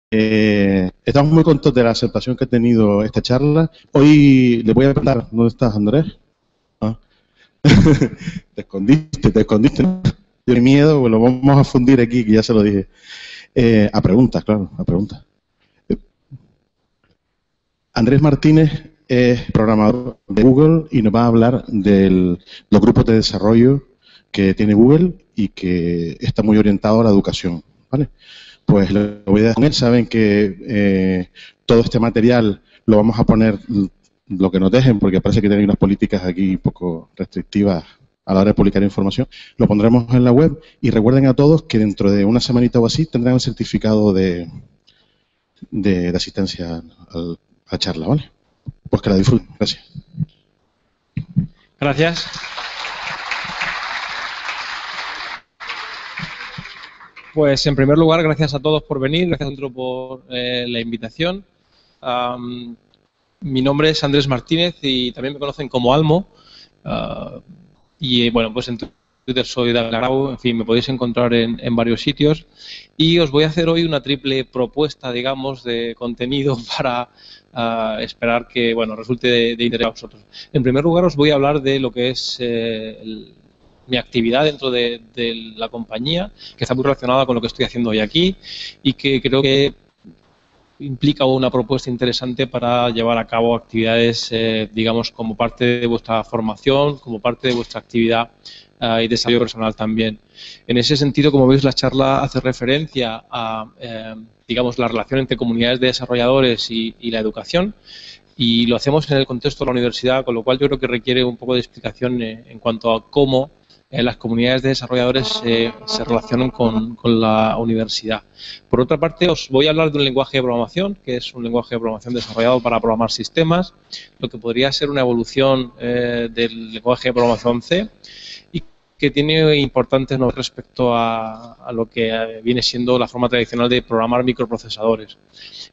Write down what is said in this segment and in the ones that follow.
Estamos muy contentos de la aceptación que ha tenido esta charla. Hoy le voy a preguntar, ¿dónde estás, Andrés? Ah. Te escondiste. Tienes miedo, pues lo vamos a fundir aquí, que ya se lo dije. A preguntas, claro, a preguntas. Andrés Martínez es programador de Google y nos va a hablar de los grupos de desarrollo que tiene Google y que está muy orientado a la educación, ¿vale? Pues lo voy a dejar con él. Saben que todo este material lo vamos a poner lo que nos dejen, porque parece que tienen unas políticas aquí un poco restrictivas a la hora de publicar información. Lo pondremos en la web y recuerden a todos que dentro de una semanita o así tendrán el certificado de asistencia a la charla, ¿vale? Pues que la disfruten. Gracias. Gracias. Pues en primer lugar, gracias a todos por venir, gracias a todos por la invitación. Mi nombre es Andrés Martínez y también me conocen como Almo. Y bueno, pues en Twitter soy David Grau, en fin, me podéis encontrar en varios sitios. Y os voy a hacer hoy una triple propuesta, digamos, de contenido para esperar que, bueno, resulte de interés a vosotros. En primer lugar, os voy a hablar de lo que es mi actividad dentro de la compañía, que está muy relacionada con lo que estoy haciendo hoy aquí y que creo que implica una propuesta interesante para llevar a cabo actividades, digamos, como parte de vuestra formación, como parte de vuestra actividad y desarrollo personal también. En ese sentido, como veis, la charla hace referencia a, digamos, la relación entre comunidades de desarrolladores y la educación, y lo hacemos en el contexto de la universidad, con lo cual yo creo que requiere un poco de explicación en cuanto a cómo las comunidades de desarrolladores se relacionan con la universidad. Por otra parte, os voy a hablar de un lenguaje de programación, que es un lenguaje de programación desarrollado para programar sistemas, lo que podría ser una evolución del lenguaje de programación C, y que tiene importantes novedades respecto a lo que viene siendo la forma tradicional de programar microprocesadores.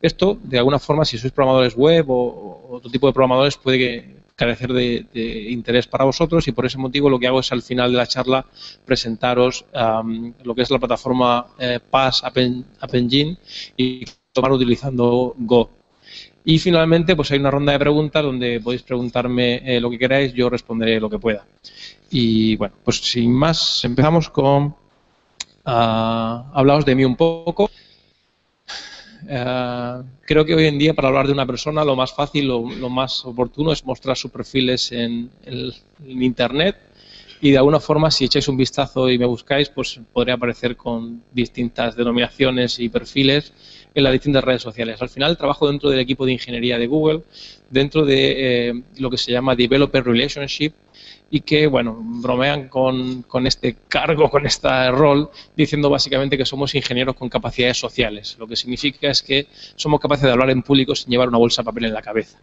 Esto, de alguna forma, si sois programadores web o otro tipo de programadores, puede carecer de interés para vosotros, y por ese motivo lo que hago es al final de la charla presentaros lo que es la plataforma PaaS App Engine y tomar utilizando Go. Y finalmente pues hay una ronda de preguntas donde podéis preguntarme lo que queráis, yo responderé lo que pueda. Y bueno, pues sin más, empezamos con hablaos de mí un poco. Creo que hoy en día, para hablar de una persona, lo más fácil, lo más oportuno es mostrar sus perfiles en Internet, y de alguna forma, si echáis un vistazo y me buscáis, pues podré aparecer con distintas denominaciones y perfiles en las distintas redes sociales. Al final trabajo dentro del equipo de ingeniería de Google, dentro de lo que se llama Developer Relationship, y que, bueno, bromean con este cargo, con este rol, diciendo básicamente que somos ingenieros con capacidades sociales. Lo que significa es que somos capaces de hablar en público sin llevar una bolsa de papel en la cabeza.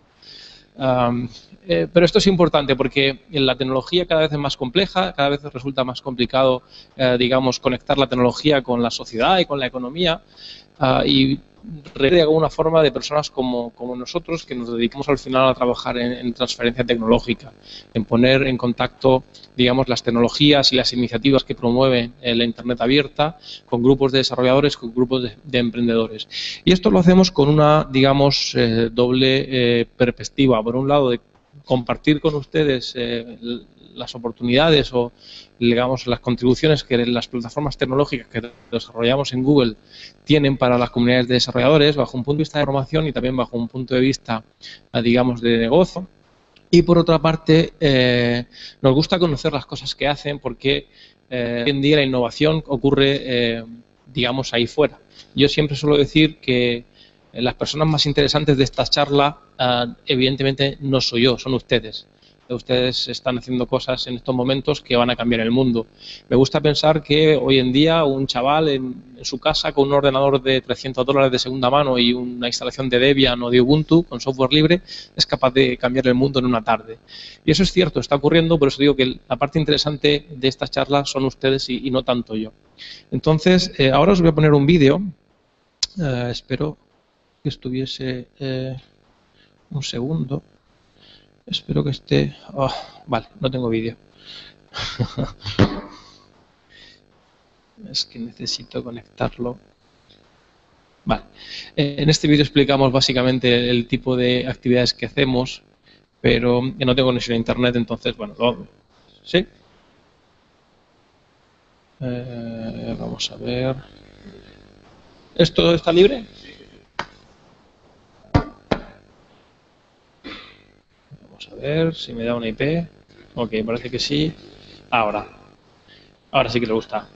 Pero esto es importante porque la tecnología cada vez es más compleja, cada vez resulta más complicado, digamos, conectar la tecnología con la sociedad y con la economía, y requiere de alguna forma de personas como nosotros, que nos dedicamos al final a trabajar en transferencia tecnológica, en poner en contacto, digamos, las tecnologías y las iniciativas que promueven la Internet abierta con grupos de desarrolladores, con grupos de emprendedores. Y esto lo hacemos con una, digamos, doble perspectiva. Por un lado, de compartir con ustedes las oportunidades o, digamos, las contribuciones que las plataformas tecnológicas que desarrollamos en Google tienen para las comunidades de desarrolladores, bajo un punto de vista de formación y también bajo un punto de vista, digamos, de negocio. Y por otra parte, nos gusta conocer las cosas que hacen, porque hoy en día la innovación ocurre, digamos, ahí fuera. Yo siempre suelo decir que las personas más interesantes de esta charla, evidentemente, no soy yo, son ustedes. Ustedes están haciendo cosas en estos momentos que van a cambiar el mundo. Me gusta pensar que hoy en día un chaval en su casa con un ordenador de $300 de segunda mano y una instalación de Debian o de Ubuntu con software libre es capaz de cambiar el mundo en una tarde. Y eso es cierto, está ocurriendo, por eso digo que la parte interesante de estas charlas son ustedes y no tanto yo. Entonces, ahora os voy a poner un vídeo. Espero que estuviese un segundo. Espero que esté... Oh, vale, no tengo vídeo. Es que necesito conectarlo. Vale. En este vídeo explicamos básicamente el tipo de actividades que hacemos, pero no tengo conexión a internet, entonces, bueno, ¿sí? Vamos a ver. ¿Esto está libre? Vamos a ver si me da una IP. Ok, parece que sí. Ahora sí que le gusta.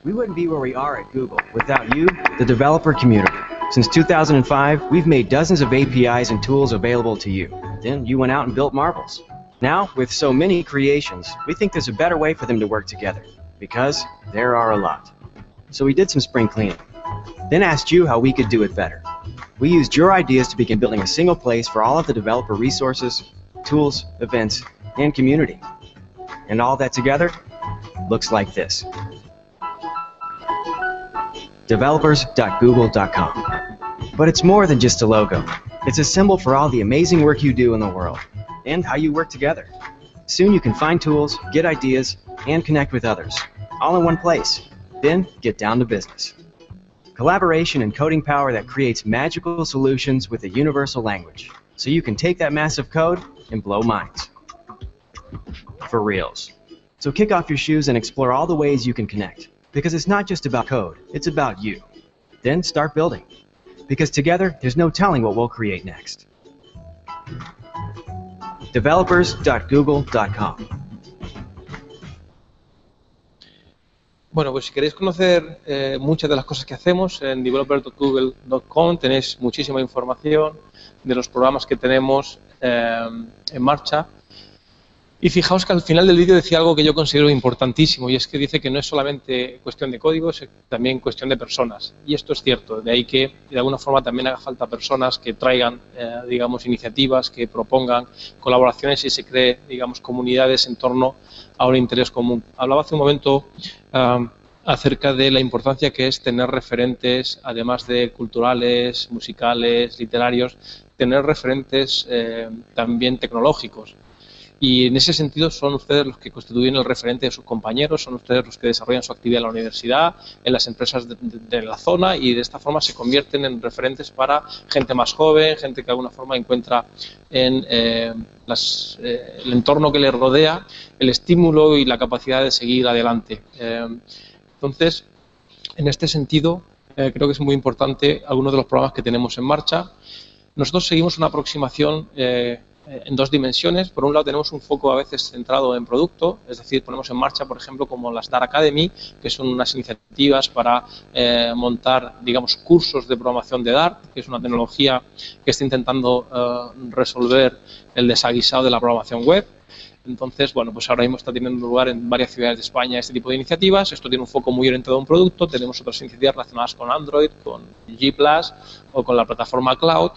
We wouldn't be where we are at Google without you, the developer community. Since 2005, we've made dozens of APIs and tools available to you. Then you went out and built Marbles. Now, with so many creations, we think there's a better way for them to work together, because there are a lot. So we did some spring cleaning, then asked you how we could do it better. We used your ideas to begin building a single place for all of the developer resources, tools, events, and community. And all that together looks like this. Developers.google.com. But it's more than just a logo. It's a symbol for all the amazing work you do in the world, and how you work together. Soon you can find tools, get ideas, and connect with others, all in one place. Then get down to business. Collaboration and coding power that creates magical solutions with a universal language, so you can take that massive code and blow minds. For reals. So kick off your shoes and explore all the ways you can connect. Because it's not just about code, it's about you. Then start building. Because together, there's no telling what we'll create next. Developers.google.com. Bueno, pues si queréis conocer muchas de las cosas que hacemos, en developer.google.com tenéis muchísima información de los programas que tenemos en marcha. Y fijaos que al final del vídeo decía algo que yo considero importantísimo, y es que dice que no es solamente cuestión de código, es también cuestión de personas. Y esto es cierto, de ahí que de alguna forma también haga falta personas que traigan, digamos, iniciativas, que propongan colaboraciones y se cree, digamos, comunidades en torno a un interés común. Hablaba hace un momento acerca de la importancia que es tener referentes, además de culturales, musicales, literarios, tener referentes también tecnológicos. Y en ese sentido son ustedes los que constituyen el referente de sus compañeros, son ustedes los que desarrollan su actividad en la universidad, en las empresas de la zona, y de esta forma se convierten en referentes para gente más joven, gente que de alguna forma encuentra en el entorno que les rodea el estímulo y la capacidad de seguir adelante. Entonces, en este sentido, creo que es muy importante algunos de los programas que tenemos en marcha. Nosotros seguimos una aproximación en dos dimensiones. Por un lado tenemos un foco a veces centrado en producto, es decir, ponemos en marcha, por ejemplo, como las Dart Academy, que son unas iniciativas para montar, digamos, cursos de programación de Dart, que es una tecnología que está intentando resolver el desaguisado de la programación web. Entonces, bueno, pues ahora mismo está teniendo lugar en varias ciudades de España este tipo de iniciativas. Esto tiene un foco muy orientado a un producto. Tenemos otras iniciativas relacionadas con Android, con G+, o con la plataforma Cloud.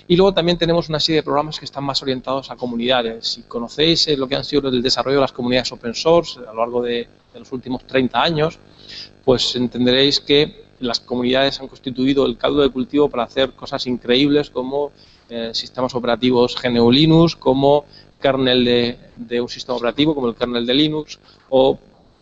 Y luego también tenemos una serie de programas que están más orientados a comunidades. Si conocéis lo que han sido el desarrollo de las comunidades open source a lo largo de los últimos 30 años, pues entenderéis que las comunidades han constituido el caldo de cultivo para hacer cosas increíbles como sistemas operativos GNU Linux, como kernel de un sistema operativo, como el kernel de Linux, o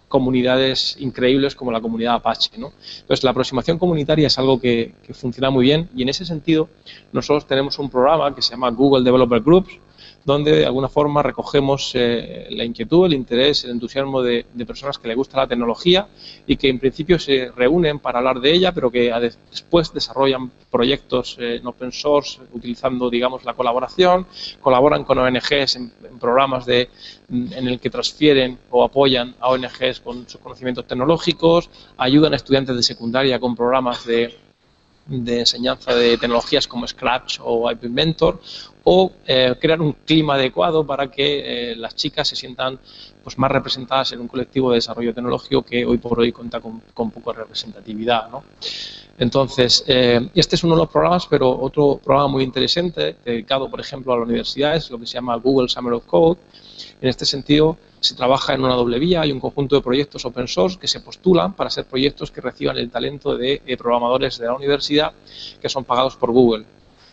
comunidades increíbles como la comunidad Apache, ¿no? Entonces, la aproximación comunitaria es algo que funciona muy bien, y en ese sentido nosotros tenemos un programa que se llama Google Developer Groups, donde de alguna forma recogemos la inquietud, el interés, el entusiasmo de personas que les gusta la tecnología y que en principio se reúnen para hablar de ella, pero que después desarrollan proyectos en open source utilizando, digamos, la colaboración, colaboran con ONGs en programas en el que transfieren o apoyan a ONGs con sus conocimientos tecnológicos, ayudan a estudiantes de secundaria con programas de enseñanza de tecnologías como Scratch o IP Mentor, o crear un clima adecuado para que las chicas se sientan pues más representadas en un colectivo de desarrollo tecnológico que hoy por hoy cuenta con poca representatividad, ¿no? Entonces, este es uno de los programas, pero otro programa muy interesante, dedicado, por ejemplo, a la universidad, es lo que se llama Google Summer of Code. En este sentido, se trabaja en una doble vía. Hay un conjunto de proyectos open source que se postulan para ser proyectos que reciban el talento de programadores de la universidad, que son pagados por Google.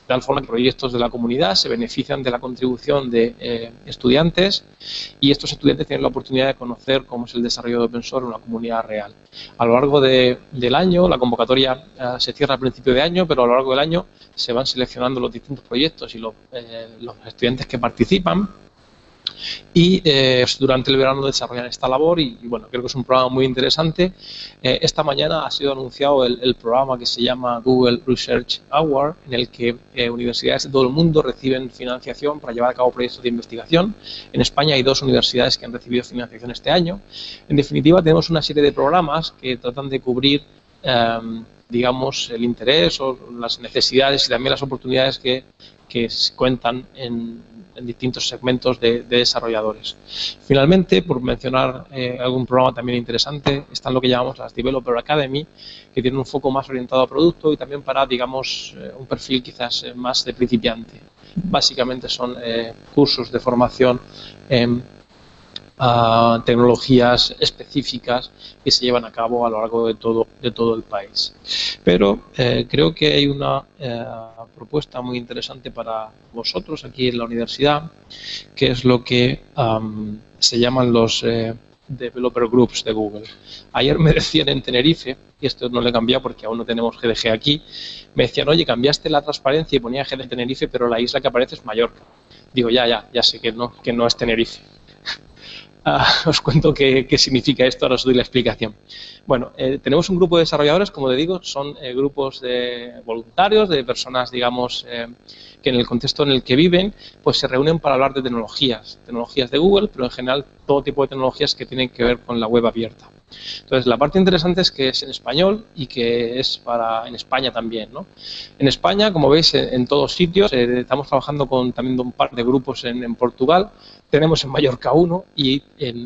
tal forma que proyectos de la comunidad se benefician de la contribución de estudiantes y estos estudiantes tienen la oportunidad de conocer cómo es el desarrollo de open source en una comunidad real. A lo largo del año, la convocatoria se cierra a principio de año, pero a lo largo del año se van seleccionando los distintos proyectos y los estudiantes que participan. Y durante el verano desarrollan esta labor y bueno, creo que es un programa muy interesante. Esta mañana ha sido anunciado el programa que se llama Google Research Award, en el que universidades de todo el mundo reciben financiación para llevar a cabo proyectos de investigación. En España hay 2 universidades que han recibido financiación este año. En definitiva, tenemos una serie de programas que tratan de cubrir digamos, el interés o las necesidades y también las oportunidades que se cuentan en distintos segmentos de desarrolladores. Finalmente, por mencionar algún programa también interesante, están lo que llamamos las Developer Academy, que tienen un foco más orientado a producto y también para, digamos, un perfil quizás más de principiante. Básicamente son cursos de formación a tecnologías específicas que se llevan a cabo a lo largo de todo el país. Pero creo que hay una propuesta muy interesante para vosotros aquí en la universidad, que es lo que se llaman los Developer Groups de Google. Ayer me decían en Tenerife, y esto no lo he cambiado porque aún no tenemos GDG aquí, me decían, oye, cambiaste la transparencia y ponía GDG Tenerife, pero la isla que aparece es Mallorca. Digo, ya sé que no es Tenerife. Os cuento qué significa esto, ahora os doy la explicación. Bueno, tenemos un grupo de desarrolladores, como te digo, son grupos de voluntarios, de personas, digamos, que en el contexto en el que viven, pues se reúnen para hablar de tecnologías de Google, pero en general todo tipo de tecnologías que tienen que ver con la web abierta. Entonces, la parte interesante es que es en español y que es en España también, ¿no? En España, como veis, en todos sitios, estamos trabajando con también un par de grupos en Portugal, tenemos en Mallorca uno y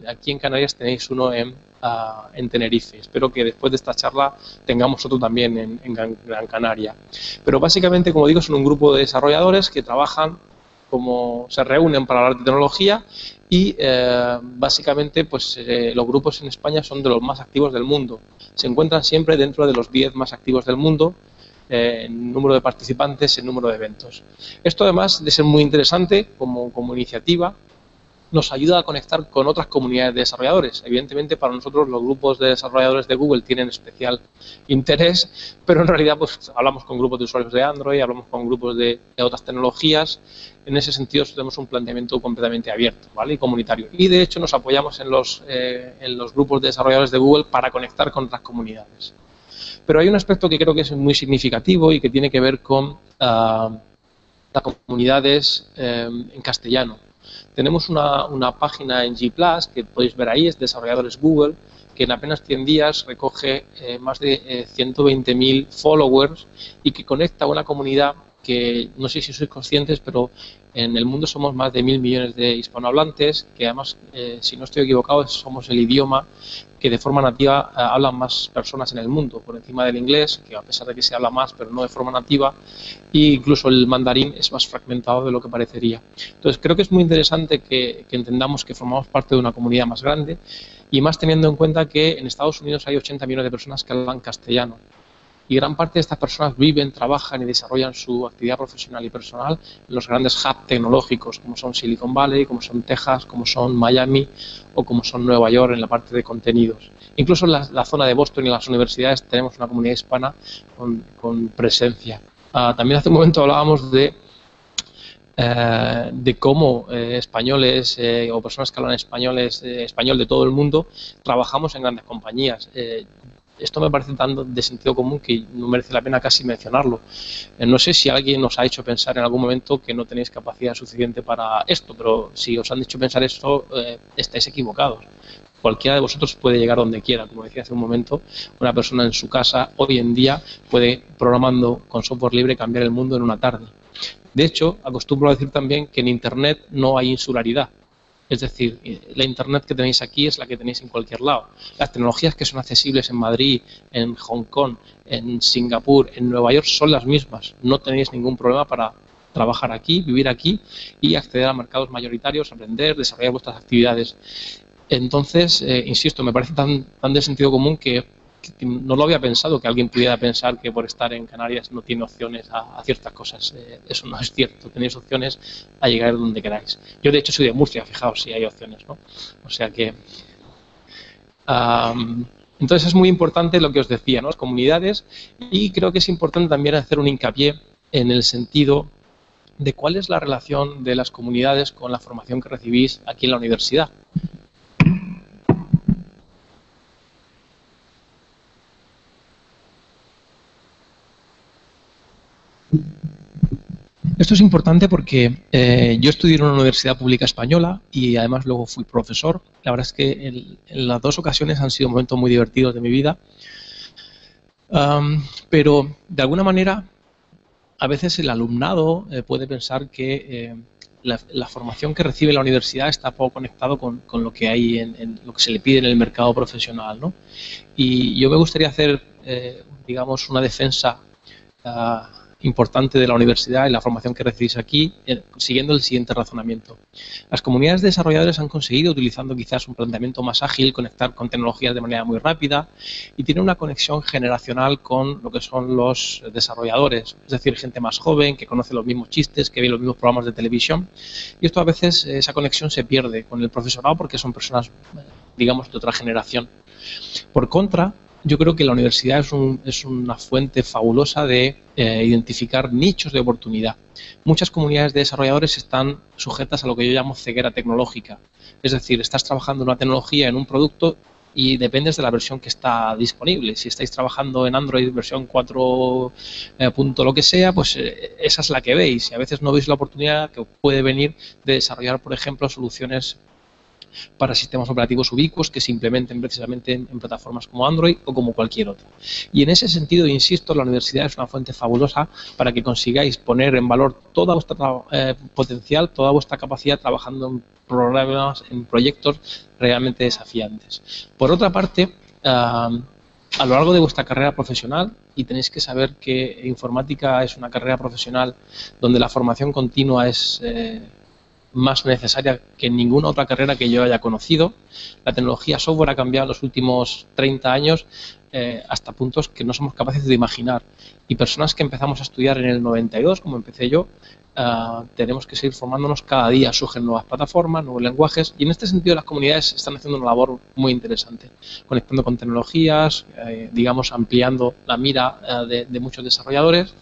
aquí en Canarias tenéis uno en Tenerife. Espero que después de esta charla tengamos otro también en Gran Canaria. Pero básicamente, como digo, son un grupo de desarrolladores que trabajan se reúnen para hablar de tecnología y básicamente pues los grupos en España son de los más activos del mundo. Se encuentran siempre dentro de los 10 más activos del mundo en número de participantes, en número de eventos. Esto además de ser muy interesante como iniciativa, nos ayuda a conectar con otras comunidades de desarrolladores. Evidentemente, para nosotros los grupos de desarrolladores de Google tienen especial interés, pero en realidad pues hablamos con grupos de usuarios de Android, hablamos con grupos de otras tecnologías. En ese sentido tenemos un planteamiento completamente abierto, ¿vale? Y comunitario. Y de hecho nos apoyamos en los grupos de desarrolladores de Google para conectar con otras comunidades. Pero hay un aspecto que creo que es muy significativo y que tiene que ver con las comunidades en castellano. Tenemos una página en G+, que podéis ver ahí, es Desarrolladores Google, que en apenas 100 días recoge más de 120.000 followers y que conecta a una comunidad que no sé si sois conscientes, pero en el mundo somos más de 1.000 millones de hispanohablantes, que además, si no estoy equivocado, somos el idioma que de forma nativa hablan más personas en el mundo, por encima del inglés, que a pesar de que se habla más, pero no de forma nativa, e incluso el mandarín es más fragmentado de lo que parecería. Entonces, creo que es muy interesante que entendamos que formamos parte de una comunidad más grande, y más teniendo en cuenta que en Estados Unidos hay 80 millones de personas que hablan castellano. Y gran parte de estas personas viven, trabajan y desarrollan su actividad profesional y personal en los grandes hubs tecnológicos, como son Silicon Valley, como son Texas, como son Miami o como son Nueva York en la parte de contenidos. Incluso en la zona de Boston y en las universidades tenemos una comunidad hispana con presencia. También hace un momento hablábamos de cómo españoles o personas que hablan español de todo el mundo trabajamos en grandes compañías. Esto me parece tan de sentido común que no merece la pena casi mencionarlo. No sé si alguien os ha hecho pensar en algún momento que no tenéis capacidad suficiente para esto, pero si os han hecho pensar esto, estáis equivocados. Cualquiera de vosotros puede llegar donde quiera. Como decía hace un momento, una persona en su casa hoy en día puede, programando con software libre, cambiar el mundo en una tarde. De hecho, acostumbro a decir también que en Internet no hay insularidad. Es decir, la Internet que tenéis aquí es la que tenéis en cualquier lado. Las tecnologías que son accesibles en Madrid, en Hong Kong, en Singapur, en Nueva York son las mismas. No tenéis ningún problema para trabajar aquí, vivir aquí y acceder a mercados mayoritarios, aprender, desarrollar vuestras actividades. Entonces, insisto, me parece tan de sentido común que que no lo había pensado, que alguien pudiera pensar que por estar en Canarias no tiene opciones a ciertas cosas. Eso no es cierto, tenéis opciones a llegar donde queráis. Yo de hecho soy de Murcia, fijaos si hay opciones, ¿no? O sea que... entonces es muy importante lo que os decía, ¿no? Las comunidades, y creo que es importante también hacer un hincapié en el sentido de cuál es la relación de las comunidades con la formación que recibís aquí en la universidad. Esto es importante porque yo estudié en una universidad pública española y además luego fui profesor. La verdad es que en las dos ocasiones han sido momentos muy divertidos de mi vida. Pero de alguna manera a veces el alumnado puede pensar que la formación que recibe la universidad está poco conectado con lo que hay en lo que se le pide en el mercado profesional, ¿no? Y yo me gustaría hacer, digamos, una defensa importante de la universidad y la formación que recibís aquí, siguiendo el siguiente razonamiento. Las comunidades de desarrolladores han conseguido, utilizando quizás un planteamiento más ágil, conectar con tecnologías de manera muy rápida y tienen una conexión generacional con lo que son los desarrolladores, es decir, gente más joven que conoce los mismos chistes, que ve los mismos programas de televisión, y esto a veces, esa conexión se pierde con el profesorado porque son personas, digamos, de otra generación. Por contra, yo creo que la universidad es una fuente fabulosa de identificar nichos de oportunidad. Muchas comunidades de desarrolladores están sujetas a lo que yo llamo ceguera tecnológica. Es decir, estás trabajando en una tecnología, en un producto, y dependes de la versión que está disponible. Si estáis trabajando en Android versión 4 punto lo que sea, pues esa es la que veis. Y a veces no veis la oportunidad que puede venir de desarrollar, por ejemplo, soluciones para sistemas operativos ubicuos que se implementen precisamente en plataformas como Android o como cualquier otra. Y en ese sentido, insisto, la universidad es una fuente fabulosa para que consigáis poner en valor toda vuestra potencial, toda vuestra capacidad trabajando en problemas, en proyectos realmente desafiantes. Por otra parte, a lo largo de vuestra carrera profesional, y tenéis que saber que informática es una carrera profesional donde la formación continua es más necesaria que en ninguna otra carrera que yo haya conocido. La tecnología software ha cambiado en los últimos 30 años hasta puntos que no somos capaces de imaginar. Y personas que empezamos a estudiar en el 92, como empecé yo, tenemos que seguir formándonos cada día. Surgen nuevas plataformas, nuevos lenguajes, y en este sentido las comunidades están haciendo una labor muy interesante, conectando con tecnologías, digamos, ampliando la mira de muchos desarrolladores.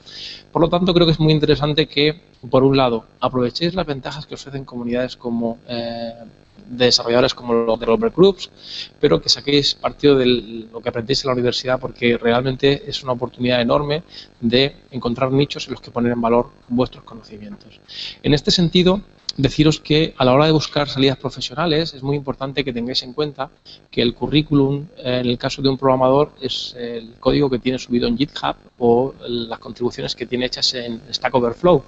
Por lo tanto, creo que es muy interesante que, por un lado, aprovechéis las ventajas que ofrecen comunidades como de desarrolladores como los developer groups, pero que saquéis partido de lo que aprendéis en la universidad, porque realmente es una oportunidad enorme de encontrar nichos en los que poner en valor vuestros conocimientos. En este sentido, deciros que a la hora de buscar salidas profesionales es muy importante que tengáis en cuenta que el currículum, en el caso de un programador, es el código que tiene subido en GitHub o las contribuciones que tiene hechas en Stack Overflow.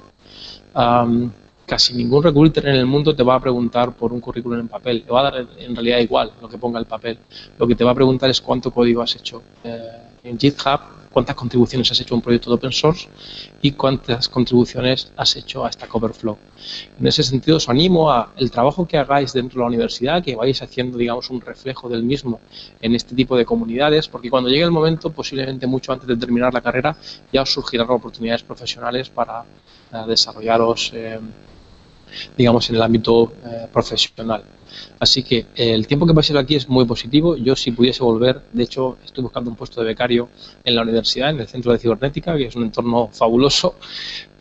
Casi ningún recruiter en el mundo te va a preguntar por un currículum en papel. Le va a dar en realidad igual lo que ponga el papel. Lo que te va a preguntar es cuánto código has hecho en GitHub, cuántas contribuciones has hecho a un proyecto de open source y cuántas contribuciones has hecho a Stack Overflow. En ese sentido, os animo a el trabajo que hagáis dentro de la universidad, que vayáis haciendo, digamos, un reflejo del mismo en este tipo de comunidades, porque cuando llegue el momento, posiblemente mucho antes de terminar la carrera, ya os surgirán oportunidades profesionales para desarrollaros digamos, en el ámbito profesional. Así que el tiempo que paséis aquí es muy positivo. Yo, si pudiese volver, de hecho, estoy buscando un puesto de becario en la universidad, en el Centro de Cibernética, que es un entorno fabuloso.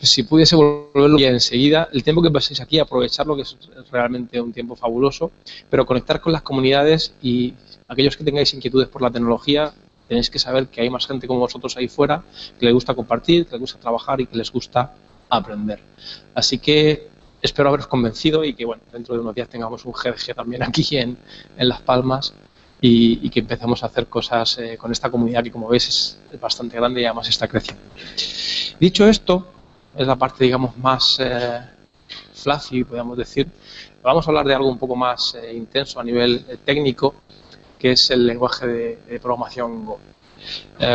Si pudiese volverlo ya enseguida, el tiempo que paséis aquí, aprovecharlo, que es realmente un tiempo fabuloso, pero conectar con las comunidades, y aquellos que tengáis inquietudes por la tecnología, tenéis que saber que hay más gente como vosotros ahí fuera, que les gusta compartir, que les gusta trabajar y que les gusta aprender. Así que espero haberos convencido y que, bueno, dentro de unos días tengamos un GDG también aquí en Las Palmas y que empecemos a hacer cosas con esta comunidad que, como veis, es bastante grande y además está creciendo. Dicho esto, es la parte, digamos, más fluffy, podríamos decir. Vamos a hablar de algo un poco más intenso a nivel técnico, que es el lenguaje de programación Go.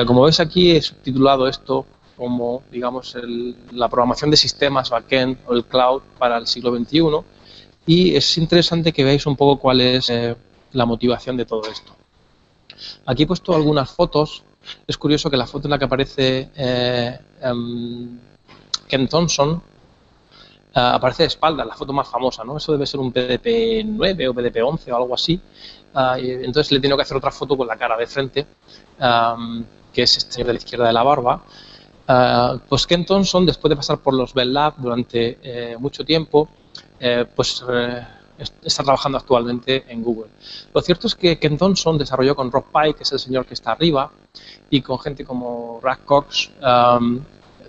Como veis aquí, he subtitulado esto como, digamos, la programación de sistemas backend o el cloud para el siglo XXI, y es interesante que veáis un poco cuál es la motivación de todo esto. Aquí he puesto algunas fotos. Es curioso que la foto en la que aparece Ken Thompson aparece de espaldas, la foto más famosa, ¿no? Eso debe ser un PDP-9 o PDP-11 o algo así. Y entonces le he tenido que hacer otra foto con la cara de frente, que es este señor de la izquierda de la barba. Pues Ken Thompson, después de pasar por los Bell Labs durante mucho tiempo, está trabajando actualmente en Google. Lo cierto es que Ken Thompson desarrolló con Rob Pike, que es el señor que está arriba, y con gente como Russ Cox,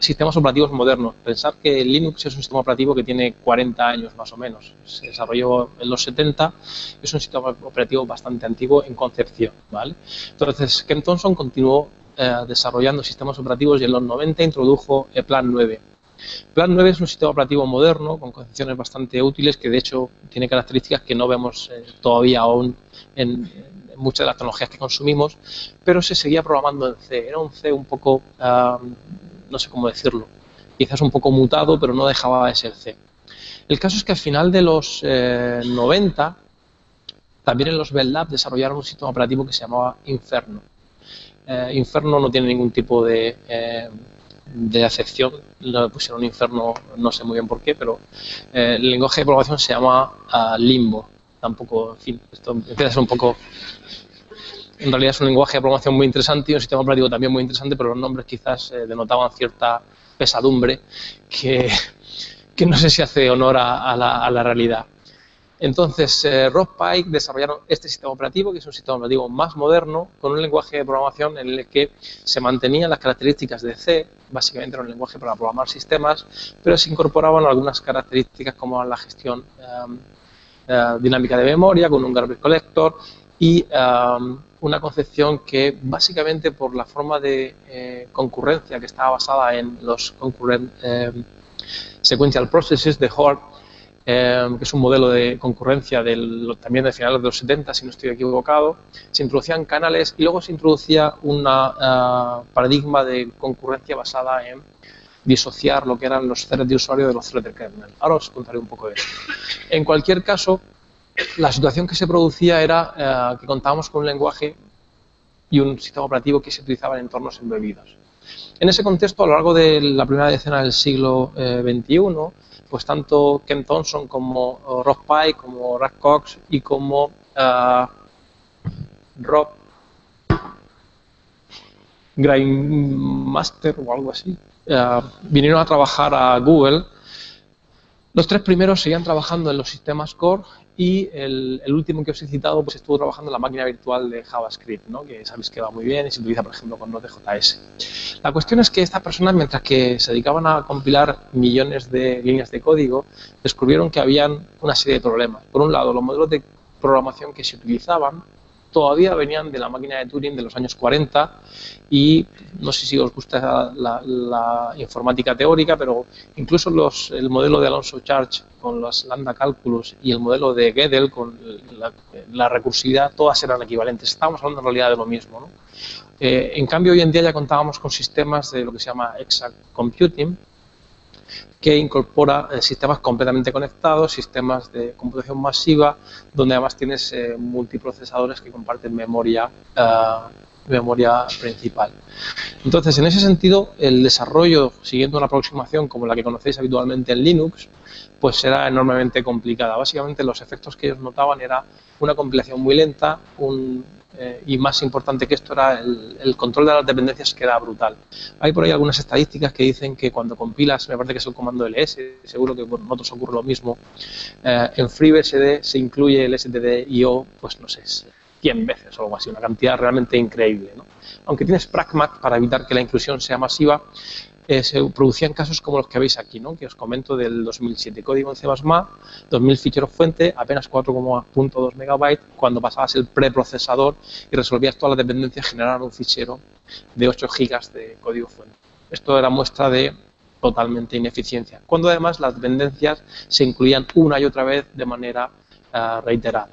sistemas operativos modernos. Pensar que Linux es un sistema operativo que tiene 40 años más o menos. Se desarrolló en los 70, es un sistema operativo bastante antiguo en concepción, ¿vale? Entonces, Ken Thompson continuó desarrollando sistemas operativos y en los 90 introdujo Plan 9. Plan 9 es un sistema operativo moderno con concepciones bastante útiles que de hecho tiene características que no vemos todavía aún en muchas de las tecnologías que consumimos, pero se seguía programando en C. Era un C un poco, no sé cómo decirlo, quizás un poco mutado, pero no dejaba de ser C. El caso es que al final de los 90, también en los Bell Labs desarrollaron un sistema operativo que se llamaba Inferno. Inferno no tiene ningún tipo de acepción, le pusieron Inferno, no sé muy bien por qué, pero el lenguaje de programación se llama Limbo. Tampoco, en fin, esto empieza a ser un poco... En realidad es un lenguaje de programación muy interesante y un sistema operativo también muy interesante, pero los nombres quizás denotaban cierta pesadumbre que no sé si hace honor a la realidad. Entonces, Rob Pike desarrollaron este sistema operativo, que es un sistema operativo más moderno, con un lenguaje de programación en el que se mantenían las características de C, básicamente era un lenguaje para programar sistemas, pero se incorporaban algunas características como la gestión dinámica de memoria, con un garbage collector y una concepción que básicamente por la forma de concurrencia que estaba basada en los concurrent sequential processes de Hort, que es un modelo de concurrencia también de finales de los 70, si no estoy equivocado, se introducían canales y luego se introducía un paradigma de concurrencia basada en disociar lo que eran los threads de usuario de los threads del kernel. Ahora os contaré un poco de eso. En cualquier caso, la situación que se producía era que contábamos con un lenguaje y un sistema operativo que se utilizaba en entornos embebidos. En ese contexto, a lo largo de la primera decena del siglo XXI, pues tanto Ken Thompson como Rob Pike, como Russ Cox y como Rob Grindmaster o algo así, vinieron a trabajar a Google. Los tres primeros seguían trabajando en los sistemas core y el último que os he citado pues estuvo trabajando en la máquina virtual de JavaScript, ¿no? Que sabéis que va muy bien y se utiliza, por ejemplo, con Node.js. La cuestión es que estas personas, mientras que se dedicaban a compilar millones de líneas de código, descubrieron que habían una serie de problemas. Por un lado, los modelos de programación que se utilizaban todavía venían de la máquina de Turing de los años 40 y no sé si os gusta la informática teórica, pero incluso el modelo de Alonso Church con los lambda cálculos y el modelo de Gödel con la recursividad, todas eran equivalentes. Estábamos hablando en realidad de lo mismo, ¿no? En cambio, hoy en día ya contábamos con sistemas de lo que se llama Exact Computing, que incorpora sistemas completamente conectados, sistemas de computación masiva, donde además tienes multiprocesadores que comparten memoria principal. Entonces, en ese sentido, el desarrollo, siguiendo una aproximación como la que conocéis habitualmente en Linux, pues era enormemente complicada. Básicamente, los efectos que ellos notaban era una compilación muy lenta, y más importante que esto era el control de las dependencias, que era brutal. Hay por ahí algunas estadísticas que dicen que cuando compilas, me parece que es el comando ls, seguro que con otros ocurre lo mismo, en FreeBSD se incluye el std.io, pues no sé, 100 veces o algo así, una cantidad realmente increíble, ¿no? Aunque tienes Pragmat para evitar que la inclusión sea masiva, se producían casos como los que veis aquí, ¿no? Que os comento del 2007, código en C++, 2000 ficheros fuente, apenas 4,2 megabytes, cuando pasabas el preprocesador y resolvías todas las dependencias, generaban un fichero de 8 gigas de código fuente. Esto era muestra de totalmente ineficiencia, cuando además las dependencias se incluían una y otra vez de manera reiterada.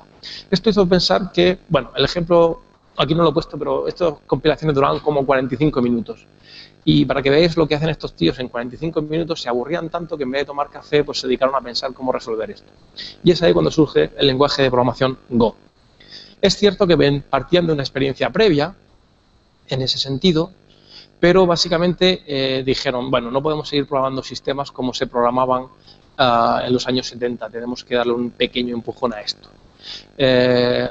Esto hizo pensar que, bueno, el ejemplo, aquí no lo he puesto, pero estas compilaciones duraban como 45 minutos. Y para que veáis lo que hacen estos tíos en 45 minutos, se aburrían tanto que en vez de tomar café, pues se dedicaron a pensar cómo resolver esto. Y es ahí cuando surge el lenguaje de programación Go. Es cierto que partían de una experiencia previa, en ese sentido, pero básicamente dijeron, bueno, no podemos seguir programando sistemas como se programaban en los años 70, tenemos que darle un pequeño empujón a esto.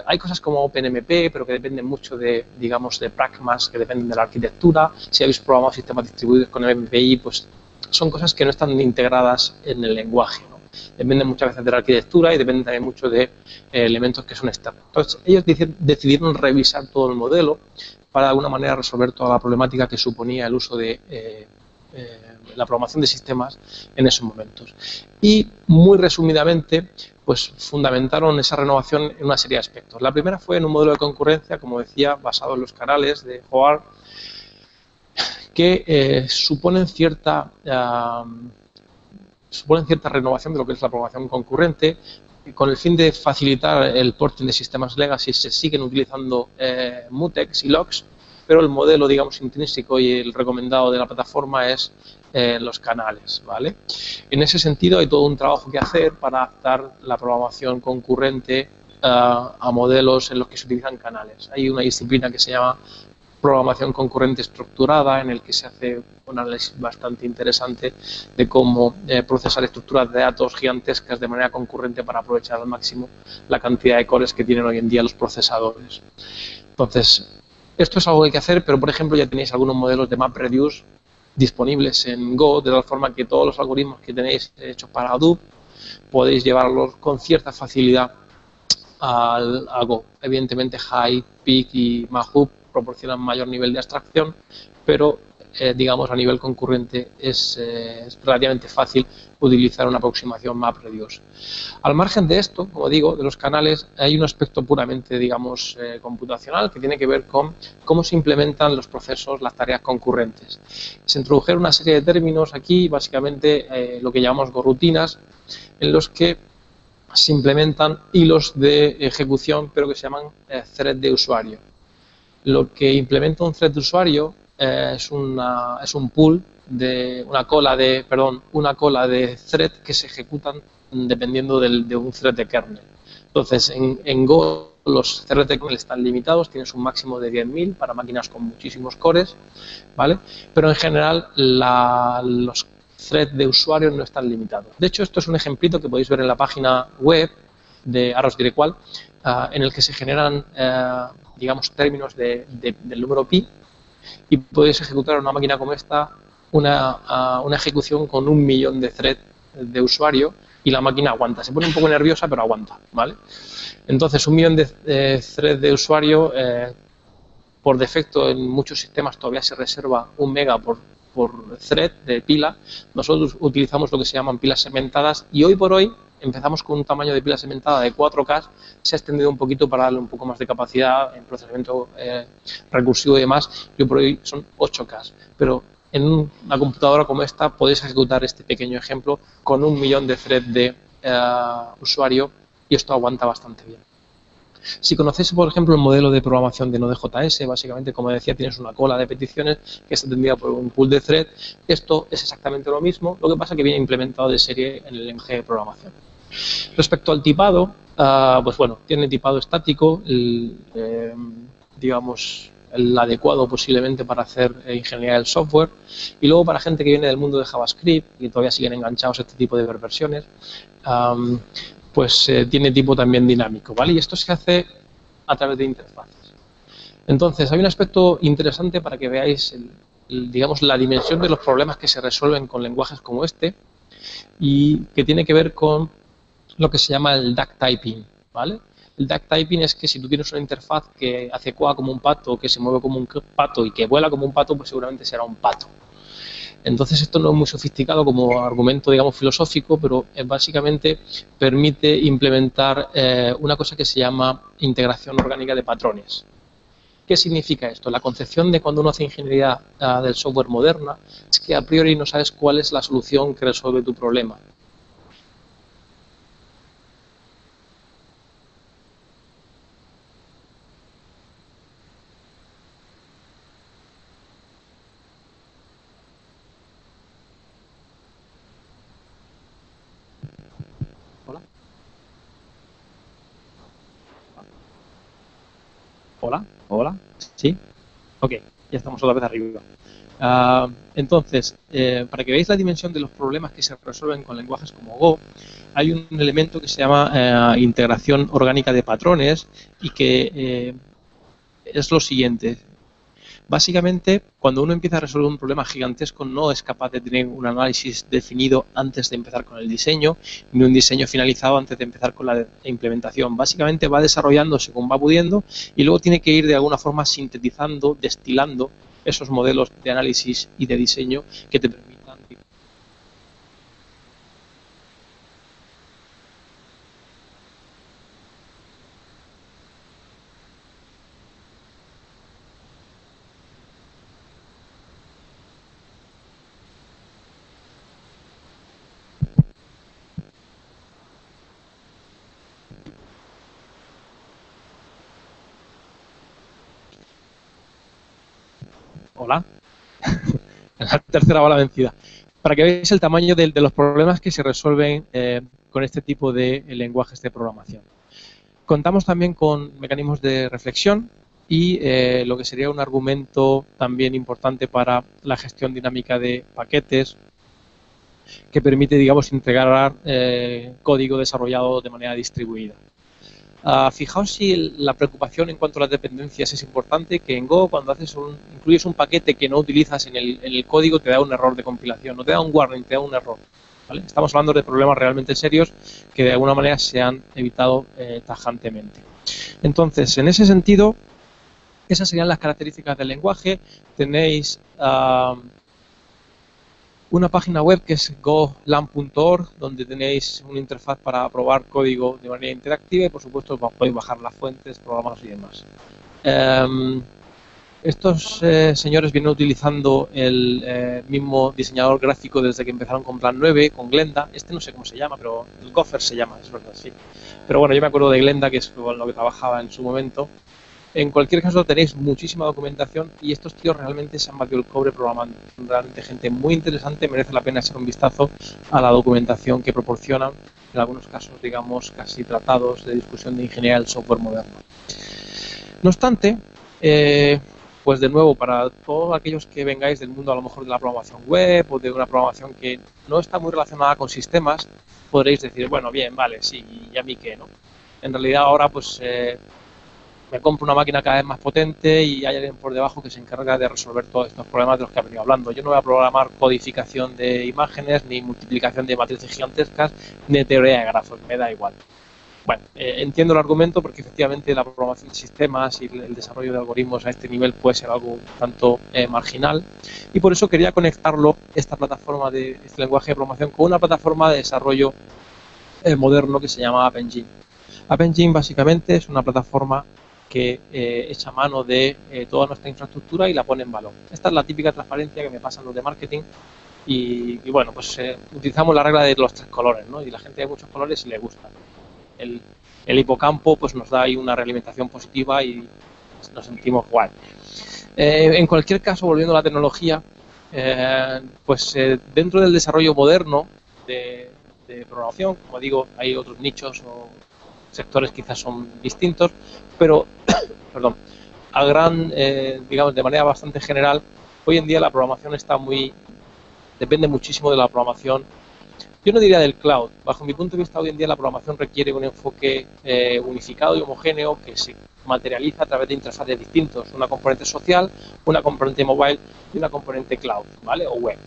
Hay cosas como OpenMP, pero que dependen mucho de, digamos, de pragmas, que dependen de la arquitectura. Si habéis programado sistemas distribuidos con MPI, pues son cosas que no están integradas en el lenguaje, ¿no? Dependen muchas veces de la arquitectura y dependen también mucho de elementos que son externos. Entonces, ellos decidieron revisar todo el modelo para de alguna manera resolver toda la problemática que suponía el uso de la programación de sistemas en esos momentos. Y muy resumidamente, pues fundamentaron esa renovación en una serie de aspectos. La primera fue en un modelo de concurrencia, como decía, basado en los canales de Hoare, que suponen cierta renovación de lo que es la programación concurrente, con el fin de facilitar el porting de sistemas legacy. Se siguen utilizando mutex y logs, pero el modelo, digamos, intrínseco y el recomendado de la plataforma es los canales, ¿vale? En ese sentido hay todo un trabajo que hacer para adaptar la programación concurrente a modelos en los que se utilizan canales. Hay una disciplina que se llama programación concurrente estructurada, en el que se hace un análisis bastante interesante de cómo procesar estructuras de datos gigantescas de manera concurrente para aprovechar al máximo la cantidad de cores que tienen hoy en día los procesadores. Entonces, esto es algo que hay que hacer, pero por ejemplo ya tenéis algunos modelos de MapReduce disponibles en Go, de tal forma que todos los algoritmos que tenéis hechos para Hadoop podéis llevarlos con cierta facilidad a Go. Evidentemente Hive, Peak y Mahoop proporcionan mayor nivel de abstracción, pero digamos a nivel concurrente es relativamente fácil utilizar una aproximación MapReduce. Al margen de esto, como digo, de los canales, hay un aspecto puramente, digamos, computacional que tiene que ver con cómo se implementan los procesos, las tareas concurrentes. Se introdujeron una serie de términos aquí, básicamente lo que llamamos gorrutinas, en los que se implementan hilos de ejecución, pero que se llaman thread de usuario. Lo que implementa un thread de usuario es un pool de una cola de thread que se ejecutan dependiendo de un thread de kernel. Entonces, en Go los threads de kernel están limitados, tienes un máximo de 10.000 para máquinas con muchísimos cores, ¿vale? Pero en general los threads de usuario no están limitados. De hecho, esto es un ejemplito que podéis ver en la página web de Arros Directual, en el que se generan digamos, términos del número pi, y podéis ejecutar una máquina como esta una ejecución con 1 millón de threads de usuario y la máquina aguanta. Se pone un poco nerviosa, pero aguanta, ¿vale? Entonces, 1 millón de threads de usuario, por defecto en muchos sistemas todavía se reserva 1 mega por thread de pila. Nosotros utilizamos lo que se llaman pilas segmentadas y hoy por hoy empezamos con un tamaño de pila segmentada de 4K, se ha extendido un poquito para darle un poco más de capacidad en procesamiento recursivo y demás, y hoy por hoy son 8K, pero en una computadora como esta podéis ejecutar este pequeño ejemplo con 1 millón de threads de usuario y esto aguanta bastante bien. Si conocéis, por ejemplo, el modelo de programación de Node.js, básicamente, como decía, tienes una cola de peticiones que está atendida por un pool de thread. Esto es exactamente lo mismo, lo que pasa que viene implementado de serie en el lenguaje de programación. Respecto al tipado, pues bueno, tiene tipado estático, digamos, el adecuado posiblemente para hacer ingeniería del software, y luego para gente que viene del mundo de JavaScript y todavía siguen enganchados a este tipo de perversiones, pues tiene tipo también dinámico, ¿vale? Y esto se hace a través de interfaces. Entonces, hay un aspecto interesante para que veáis, digamos, la dimensión de los problemas que se resuelven con lenguajes como este, y que tiene que ver con lo que se llama el duck typing, ¿vale? El duck typing es que si tú tienes una interfaz que hace cuá como un pato, que se mueve como un pato y que vuela como un pato, pues seguramente será un pato. Entonces esto no es muy sofisticado como argumento, digamos, filosófico, pero básicamente permite implementar una cosa que se llama integración orgánica de patrones. ¿Qué significa esto? La concepción de cuando uno hace ingeniería del software moderna es que a priori no sabes cuál es la solución que resuelve tu problema. Hola, ¿sí? Ok, ya estamos otra vez arriba. Entonces, para que veáis la dimensión de los problemas que se resuelven con lenguajes como Go, hay un elemento que se llama integración orgánica de patrones y que es lo siguiente. Básicamente, cuando uno empieza a resolver un problema gigantesco, no es capaz de tener un análisis definido antes de empezar con el diseño, ni un diseño finalizado antes de empezar con la implementación. Básicamente va desarrollando según va pudiendo y luego tiene que ir de alguna forma sintetizando, destilando esos modelos de análisis y de diseño que te permitan. Hola. La tercera bala vencida. Para que veáis el tamaño de los problemas que se resuelven con este tipo de lenguajes de programación. Contamos también con mecanismos de reflexión y lo que sería un argumento también importante para la gestión dinámica de paquetes que permite, digamos, integrar código desarrollado de manera distribuida. Fijaos si la preocupación en cuanto a las dependencias es importante, que en Go cuando incluyes un paquete que no utilizas en el código te da un error de compilación, no te da un warning, te da un error. ¿Vale? Estamos hablando de problemas realmente serios que de alguna manera se han evitado tajantemente. Entonces, en ese sentido, esas serían las características del lenguaje. Tenéis una página web que es golang.org, donde tenéis una interfaz para probar código de manera interactiva y, por supuesto, podéis bajar las fuentes, programas y demás. Estos señores vienen utilizando el mismo diseñador gráfico desde que empezaron con Plan 9, con Glenda. Este no sé cómo se llama, pero el Gopher se llama, es verdad, sí. Pero bueno, yo me acuerdo de Glenda, que es con lo que trabajaba en su momento. En cualquier caso, tenéis muchísima documentación y estos tíos realmente se han batido el cobre programando. Realmente gente muy interesante, merece la pena echar un vistazo a la documentación que proporcionan, en algunos casos, digamos, casi tratados de discusión de ingeniería del software moderno. No obstante, pues de nuevo, para todos aquellos que vengáis del mundo a lo mejor de la programación web o de una programación que no está muy relacionada con sistemas, podréis decir, bueno, bien, vale, sí, ¿y a mí qué, no? En realidad ahora, pues, me compro una máquina cada vez más potente y hay alguien por debajo que se encarga de resolver todos estos problemas de los que he venido hablando. Yo no voy a programar codificación de imágenes, ni multiplicación de matrices gigantescas, ni teoría de grafos, me da igual. Bueno, entiendo el argumento porque efectivamente la programación de sistemas y el desarrollo de algoritmos a este nivel puede ser algo tanto marginal y por eso quería conectarlo, esta plataforma de este lenguaje de programación, con una plataforma de desarrollo moderno que se llama App Engine. App Engine básicamente es una plataforma que echa mano de toda nuestra infraestructura y la pone en valor. Esta es la típica transparencia que me pasan los de marketing y bueno, pues utilizamos la regla de los 3 colores, ¿no? Y la gente de muchos colores le gusta. El hipocampo pues nos da ahí una realimentación positiva y nos sentimos guay. En cualquier caso, volviendo a la tecnología, pues dentro del desarrollo moderno de programación, como digo, hay otros nichos o sectores quizás son distintos, pero perdón, digamos, de manera bastante general, hoy en día la programación depende muchísimo de la programación. Yo no diría del cloud. Bajo mi punto de vista, hoy en día la programación requiere un enfoque unificado y homogéneo que se materializa a través de interfaces distintos. Una componente social, una componente mobile y una componente cloud, ¿vale? O web.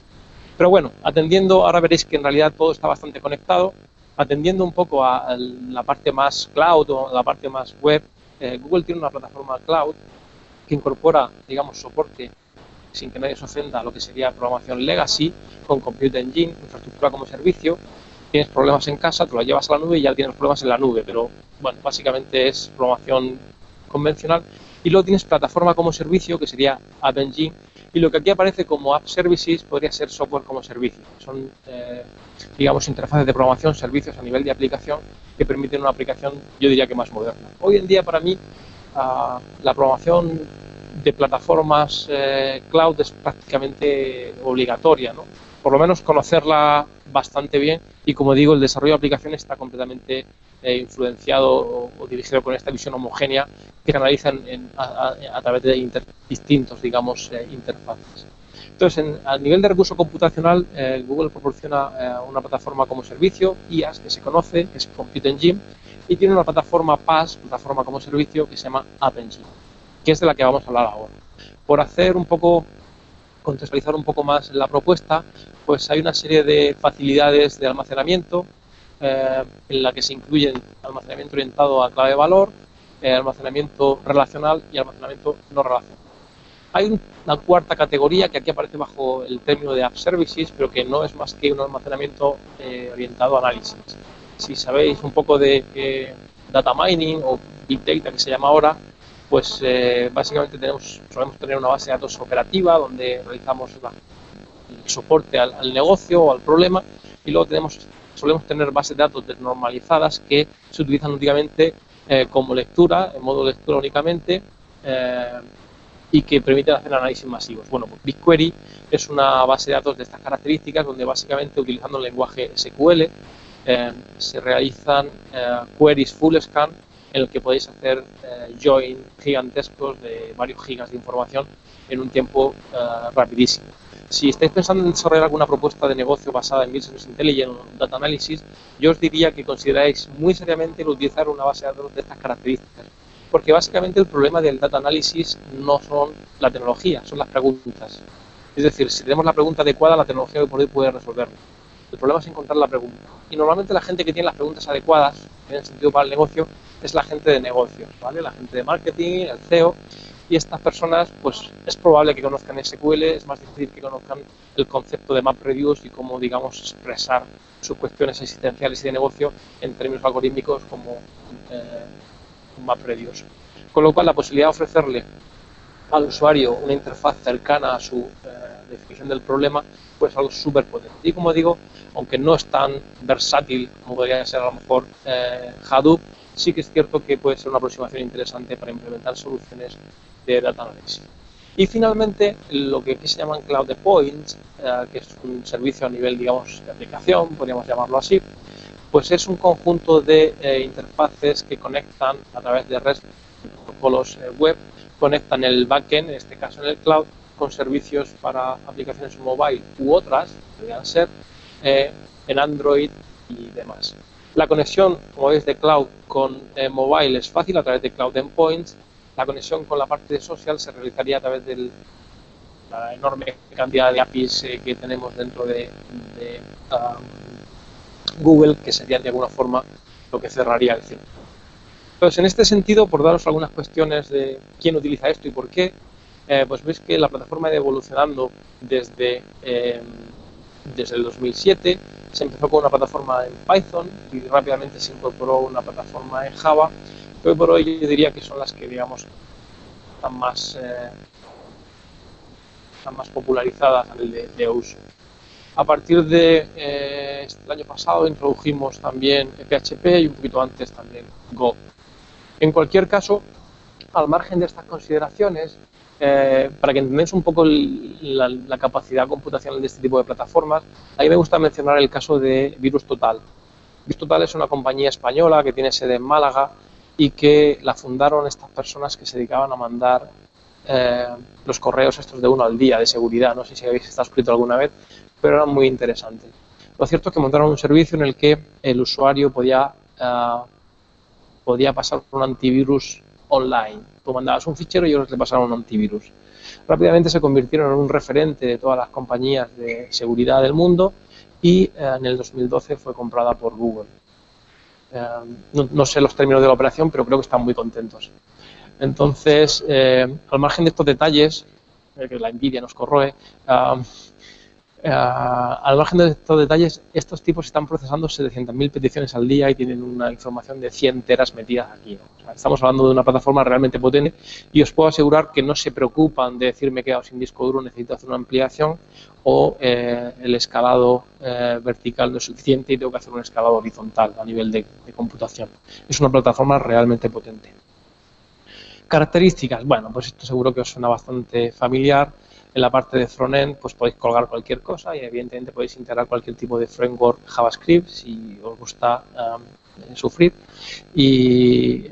Pero bueno, ahora veréis que en realidad todo está bastante conectado. Atendiendo un poco a la parte más cloud o la parte más web, Google tiene una plataforma cloud que incorpora, digamos, soporte sin que nadie se ofenda a lo que sería programación legacy, con Compute Engine, infraestructura como servicio. Tienes problemas en casa, te lo llevas a la nube y ya tienes problemas en la nube, pero bueno, básicamente es programación convencional. Y luego tienes plataforma como servicio, que sería App Engine, y lo que aquí aparece como App Services podría ser software como servicio. Son, digamos, interfaces de programación, servicios a nivel de aplicación que permiten una aplicación, yo diría que más moderna. Hoy en día, para mí, la programación de plataformas cloud es prácticamente obligatoria, ¿no? Por lo menos conocerla bastante bien Y como digo, el desarrollo de aplicaciones está completamente influenciado o dirigido con esta visión homogénea que canalizan a través de distintos, digamos, interfaces. Entonces, a nivel de recurso computacional, Google proporciona una plataforma como servicio, IaaS, que se conoce, que es Compute Engine, y tiene una plataforma PaaS, plataforma como servicio, que se llama App Engine, que es de la que vamos a hablar ahora. Por hacer un poco, contextualizar un poco más la propuesta, pues hay una serie de facilidades de almacenamiento en la que se incluyen almacenamiento orientado a clave de valor, almacenamiento relacional y almacenamiento no relacional. Hay una cuarta categoría que aquí aparece bajo el término de App Services, pero que no es más que un almacenamiento orientado a análisis. Si sabéis un poco de data mining o Big Data, que se llama ahora, pues básicamente solemos tener una base de datos operativa donde realizamos el soporte al negocio o al problema, y luego solemos tener bases de datos desnormalizadas que se utilizan únicamente como lectura, en modo lectura únicamente, y que permiten hacer análisis masivos. Bueno, pues BigQuery es una base de datos de estas características donde básicamente utilizando el lenguaje SQL se realizan queries full scan en el que podéis hacer join gigantescos de varios gigas de información en un tiempo rapidísimo. Si estáis pensando en desarrollar alguna propuesta de negocio basada en Business Intelligence o Data Analysis, yo os diría que consideráis muy seriamente el utilizar una base de datos de estas características, porque básicamente el problema del Data Analysis no son la tecnología, son las preguntas. Es decir, si tenemos la pregunta adecuada, la tecnología hoy por hoy puede resolverlo. El problema es encontrar la pregunta. Y normalmente la gente que tiene las preguntas adecuadas, en el sentido para el negocio, es la gente de negocios, ¿vale? La gente de marketing, el CEO. Y estas personas, pues es probable que conozcan SQL, es más difícil que conozcan el concepto de MapReduce y cómo, digamos, expresar sus cuestiones existenciales y de negocio en términos algorítmicos como MapReduce. Con lo cual, la posibilidad de ofrecerle al usuario una interfaz cercana a su definición del problema, pues es algo súper potente. Y como digo, aunque no es tan versátil como podría ser a lo mejor Hadoop, sí que es cierto que puede ser una aproximación interesante para implementar soluciones de data analysis. Y finalmente, lo que aquí se llaman Cloud Endpoints, que es un servicio a nivel, digamos, de aplicación, podríamos llamarlo así, pues es un conjunto de interfaces que conectan a través de REST, protocolos web, conectan el backend, en este caso en el cloud, con servicios para aplicaciones mobile u otras, podrían ser en Android y demás. La conexión, como veis, de cloud con mobile es fácil a través de Cloud Endpoints. La conexión con la parte de social se realizaría a través de la enorme cantidad de APIs que tenemos dentro de Google, que sería de alguna forma lo que cerraría el círculo. Entonces, en este sentido, por daros algunas cuestiones de quién utiliza esto y por qué, pues veis que la plataforma ha ido evolucionando desde el 2007. Se empezó con una plataforma en Python y rápidamente se incorporó una plataforma en Java, que hoy por hoy yo diría que son las que, digamos, están más popularizadas a nivel de uso. A partir de el año pasado introdujimos también PHP y un poquito antes también Go. En cualquier caso, al margen de estas consideraciones, para que entendáis un poco la capacidad computacional de este tipo de plataformas, a mí me gusta mencionar el caso de VirusTotal. VirusTotal es una compañía española que tiene sede en Málaga y que la fundaron estas personas que se dedicaban a mandar los correos estos de 1 al día de seguridad. No sé si habéis estado suscrito alguna vez, pero eran muy interesantes. Lo cierto es que montaron un servicio en el que el usuario podía pasar por un antivirus online. Tú mandabas un fichero y ellos le pasaron un antivirus. Rápidamente se convirtieron en un referente de todas las compañías de seguridad del mundo y en el 2012 fue comprada por Google. No sé los términos de la operación, pero creo que están muy contentos. Entonces, al margen de estos detalles, que la envidia nos corroe, al margen de estos detalles, estos tipos están procesando 700.000 peticiones al día y tienen una información de 100 teras metidas aquí, ¿no? O sea, estamos hablando de una plataforma realmente potente y os puedo asegurar que no se preocupan de decir me he quedado sin disco duro, necesito hacer una ampliación o el escalado vertical no es suficiente y tengo que hacer un escalado horizontal a nivel de computación. Es una plataforma realmente potente. Características, bueno, pues esto seguro que os suena bastante familiar. En la parte de frontend pues podéis colgar cualquier cosa y evidentemente podéis integrar cualquier tipo de framework JavaScript si os gusta sufrir. Y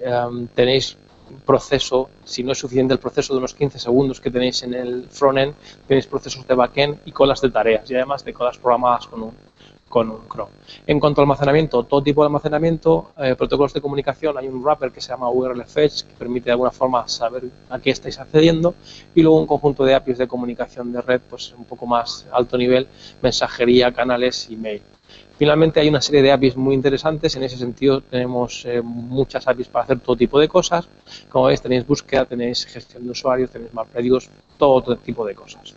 tenéis un proceso, si no es suficiente el proceso de unos 15 segundos que tenéis en el frontend, tenéis procesos de backend y colas de tareas y además de colas programadas con un Chrome. En cuanto al almacenamiento, todo tipo de almacenamiento, protocolos de comunicación, hay un wrapper que se llama URL Fetch que permite de alguna forma saber a qué estáis accediendo y luego un conjunto de APIs de comunicación de red pues un poco más alto nivel, mensajería, canales y mail. Finalmente hay una serie de APIs muy interesantes, en ese sentido tenemos muchas APIs para hacer todo tipo de cosas, como veis tenéis búsqueda, tenéis gestión de usuarios, tenéis MapReduce, todo tipo de cosas.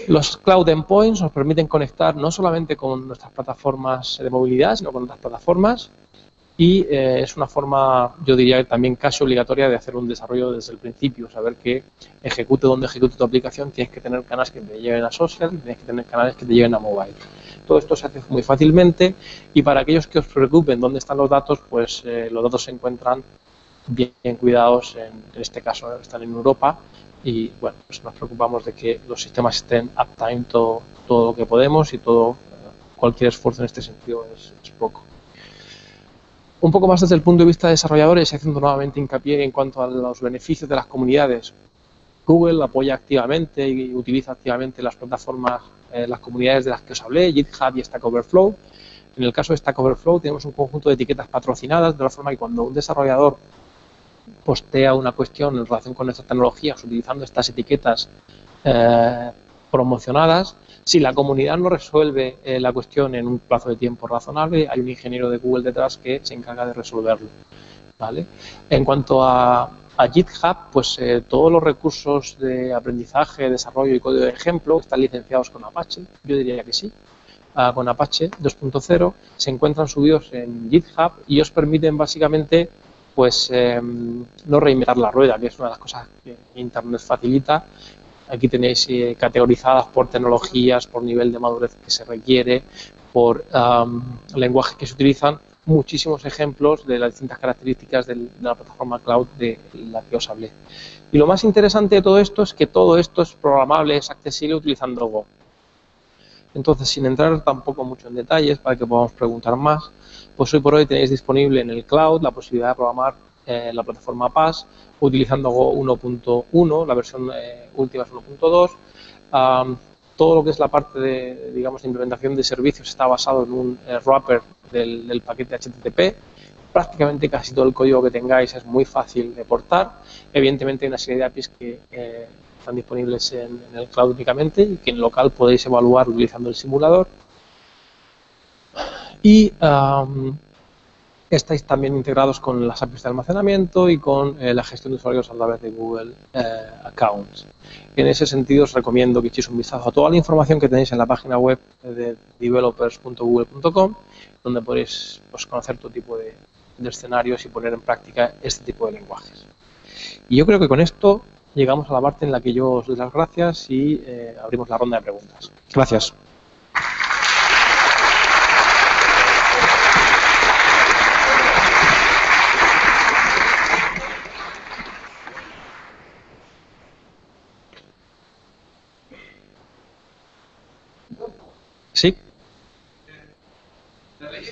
Los Cloud Endpoints nos permiten conectar no solamente con nuestras plataformas de movilidad, sino con otras plataformas y es una forma, yo diría también casi obligatoria de hacer un desarrollo desde el principio, saber que ejecute donde ejecute tu aplicación, tienes que tener canales que te lleven a social, tienes que tener canales que te lleven a mobile. Todo esto se hace muy fácilmente y para aquellos que os preocupen dónde están los datos, pues los datos se encuentran bien cuidados, en este caso están en Europa y bueno, pues nos preocupamos de que los sistemas estén uptime todo lo que podemos y cualquier esfuerzo en este sentido es poco. Un poco más desde el punto de vista de desarrolladores, haciendo nuevamente hincapié en cuanto a los beneficios de las comunidades. Google apoya activamente y utiliza activamente las plataformas, las comunidades de las que os hablé, GitHub y Stack Overflow. En el caso de Stack Overflow tenemos un conjunto de etiquetas patrocinadas, de la forma que cuando un desarrollador postea una cuestión en relación con nuestras tecnologías utilizando estas etiquetas promocionadas, si la comunidad no resuelve la cuestión en un plazo de tiempo razonable, hay un ingeniero de Google detrás que se encarga de resolverlo, ¿vale? En cuanto a GitHub, pues todos los recursos de aprendizaje, desarrollo y código de ejemplo están licenciados con Apache, yo diría que sí, con Apache 2.0, se encuentran subidos en GitHub y os permiten básicamente pues no reinventar la rueda, que es una de las cosas que Internet facilita. Aquí tenéis categorizadas por tecnologías, por nivel de madurez que se requiere, por lenguajes que se utilizan, muchísimos ejemplos de las distintas características de la plataforma cloud de la que os hablé. Y lo más interesante de todo esto es que todo esto es programable, es accesible utilizando Go. Entonces, sin entrar tampoco mucho en detalles para que podamos preguntar más, pues hoy por hoy tenéis disponible en el cloud la posibilidad de programar la plataforma PaaS utilizando Go 1.1, la versión última es 1.2. Todo lo que es la parte de, digamos, de implementación de servicios está basado en un wrapper del paquete HTTP. Prácticamente casi todo el código que tengáis es muy fácil de portar. Evidentemente hay una serie de APIs que están disponibles en el cloud únicamente y que en local podéis evaluar utilizando el simulador. Y estáis también integrados con las APIs de almacenamiento y con la gestión de usuarios a través de Google Accounts. En ese sentido os recomiendo que echéis un vistazo a toda la información que tenéis en la página web de developers.google.com, donde podéis pues, conocer todo tipo de escenarios y poner en práctica este tipo de lenguajes. Y yo creo que con esto llegamos a la parte en la que yo os doy las gracias y abrimos la ronda de preguntas. Gracias. Sí. La ley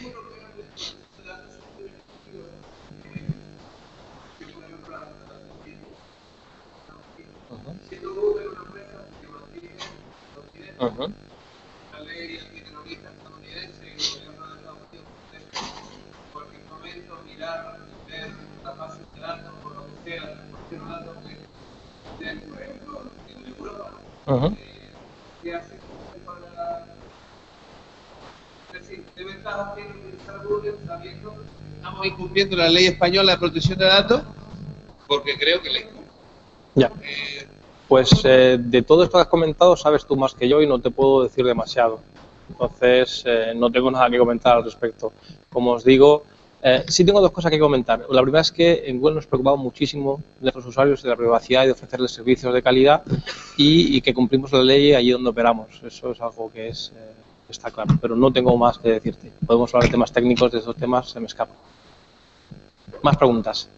antiterrorista estadounidense y el gobierno de Estados Unidos en cualquier momento mirar, ver la base de datos o lo que sea, cualquier dato que por ejemplo en Europa, ¿qué hace para decir, debe estar haciendo utilizar Google sabiendo que estamos incumpliendo la ley española de protección de datos? Porque creo que la incumple. Ya. Pues de todo esto que has comentado sabes tú más que yo y no te puedo decir demasiado. Entonces no tengo nada que comentar al respecto. Como os digo, sí tengo dos cosas que comentar. La primera es que en Google nos preocupamos muchísimo de nuestros usuarios, de la privacidad y de ofrecerles servicios de calidad y que cumplimos la ley allí donde operamos. Eso es algo que está claro, pero no tengo más que decirte. Podemos hablar de temas técnicos, de esos temas se me escapan. Más preguntas.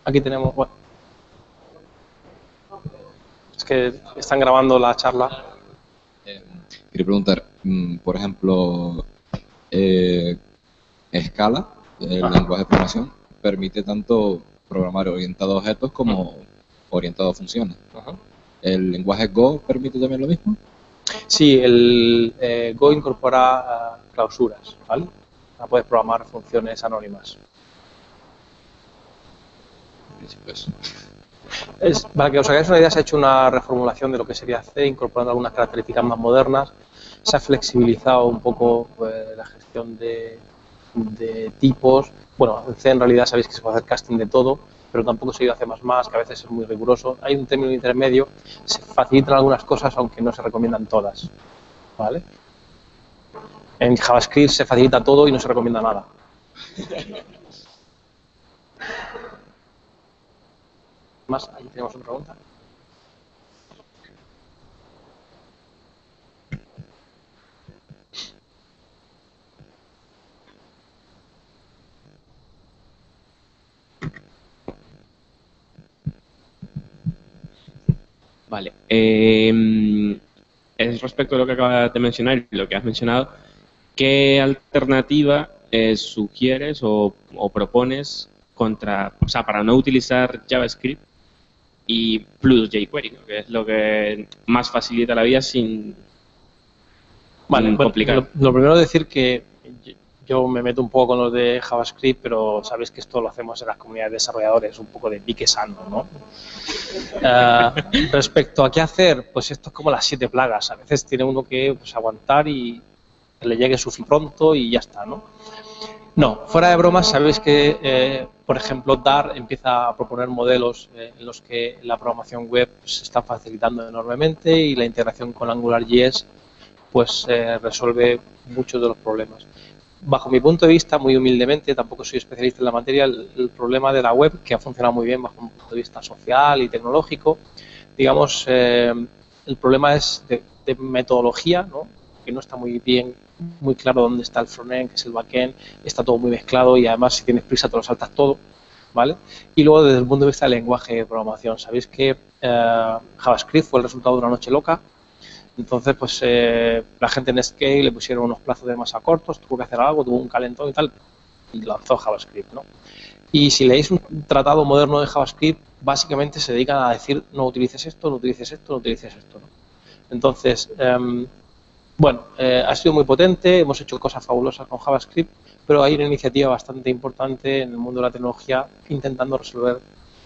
Aquí tenemos... Bueno. Es que están grabando la charla. Quería preguntar, por ejemplo, Scala, el lenguaje de programación, permite tanto programar orientado a objetos como orientado a funciones. ¿El lenguaje Go permite también lo mismo? Sí, el Go incorpora clausuras, ¿vale? Puedes programar funciones anónimas. Para que os hagáis una idea, se ha hecho una reformulación de lo que sería C, incorporando algunas características más modernas. Se ha flexibilizado un poco la gestión de tipos. Bueno, en C en realidad sabéis que se puede hacer casting de todo, pero tampoco se ha ido a C++, que a veces es muy riguroso. Hay un término intermedio, se facilitan algunas cosas, aunque no se recomiendan todas, ¿vale? En JavaScript se facilita todo y no se recomienda nada. Más, ahí tenemos otra pregunta. Vale. Es respecto a lo que acabas de mencionar y lo que has mencionado, ¿qué alternativa sugieres o propones para no utilizar JavaScript y plus jQuery, ¿no? Que es lo que más facilita la vida sin complicar? Lo primero es decir que yo me meto un poco con los de JavaScript, pero sabéis que esto lo hacemos en las comunidades de desarrolladores, un poco de pique sano, ¿no? Respecto a qué hacer, pues esto es como las 7 plagas. A veces tiene uno que aguantar y que le llegue su fin pronto y ya está, ¿no? No, fuera de bromas, sabéis que, por ejemplo, Dart empieza a proponer modelos en los que la programación web se está facilitando enormemente y la integración con AngularJS pues resuelve muchos de los problemas. Bajo mi punto de vista, muy humildemente, tampoco soy especialista en la materia, el problema de la web, que ha funcionado muy bien bajo un punto de vista social y tecnológico, digamos, el problema es de metodología, ¿no? Que no está muy bien, muy claro dónde está el frontend, que es el backend, está todo muy mezclado y además si tienes prisa te lo saltas todo, ¿vale? Y luego desde el punto de vista del lenguaje de programación, sabéis que JavaScript fue el resultado de una noche loca. Entonces, pues la gente en Scale le pusieron unos plazos de masa cortos, tuvo que hacer algo, tuvo un calentón y tal, y lanzó JavaScript, ¿no? Y si leéis un tratado moderno de JavaScript, básicamente se dedican a decir no utilices esto, no utilices esto, no utilices esto, ¿no? Entonces, bueno, ha sido muy potente, hemos hecho cosas fabulosas con JavaScript, pero hay una iniciativa bastante importante en el mundo de la tecnología intentando resolver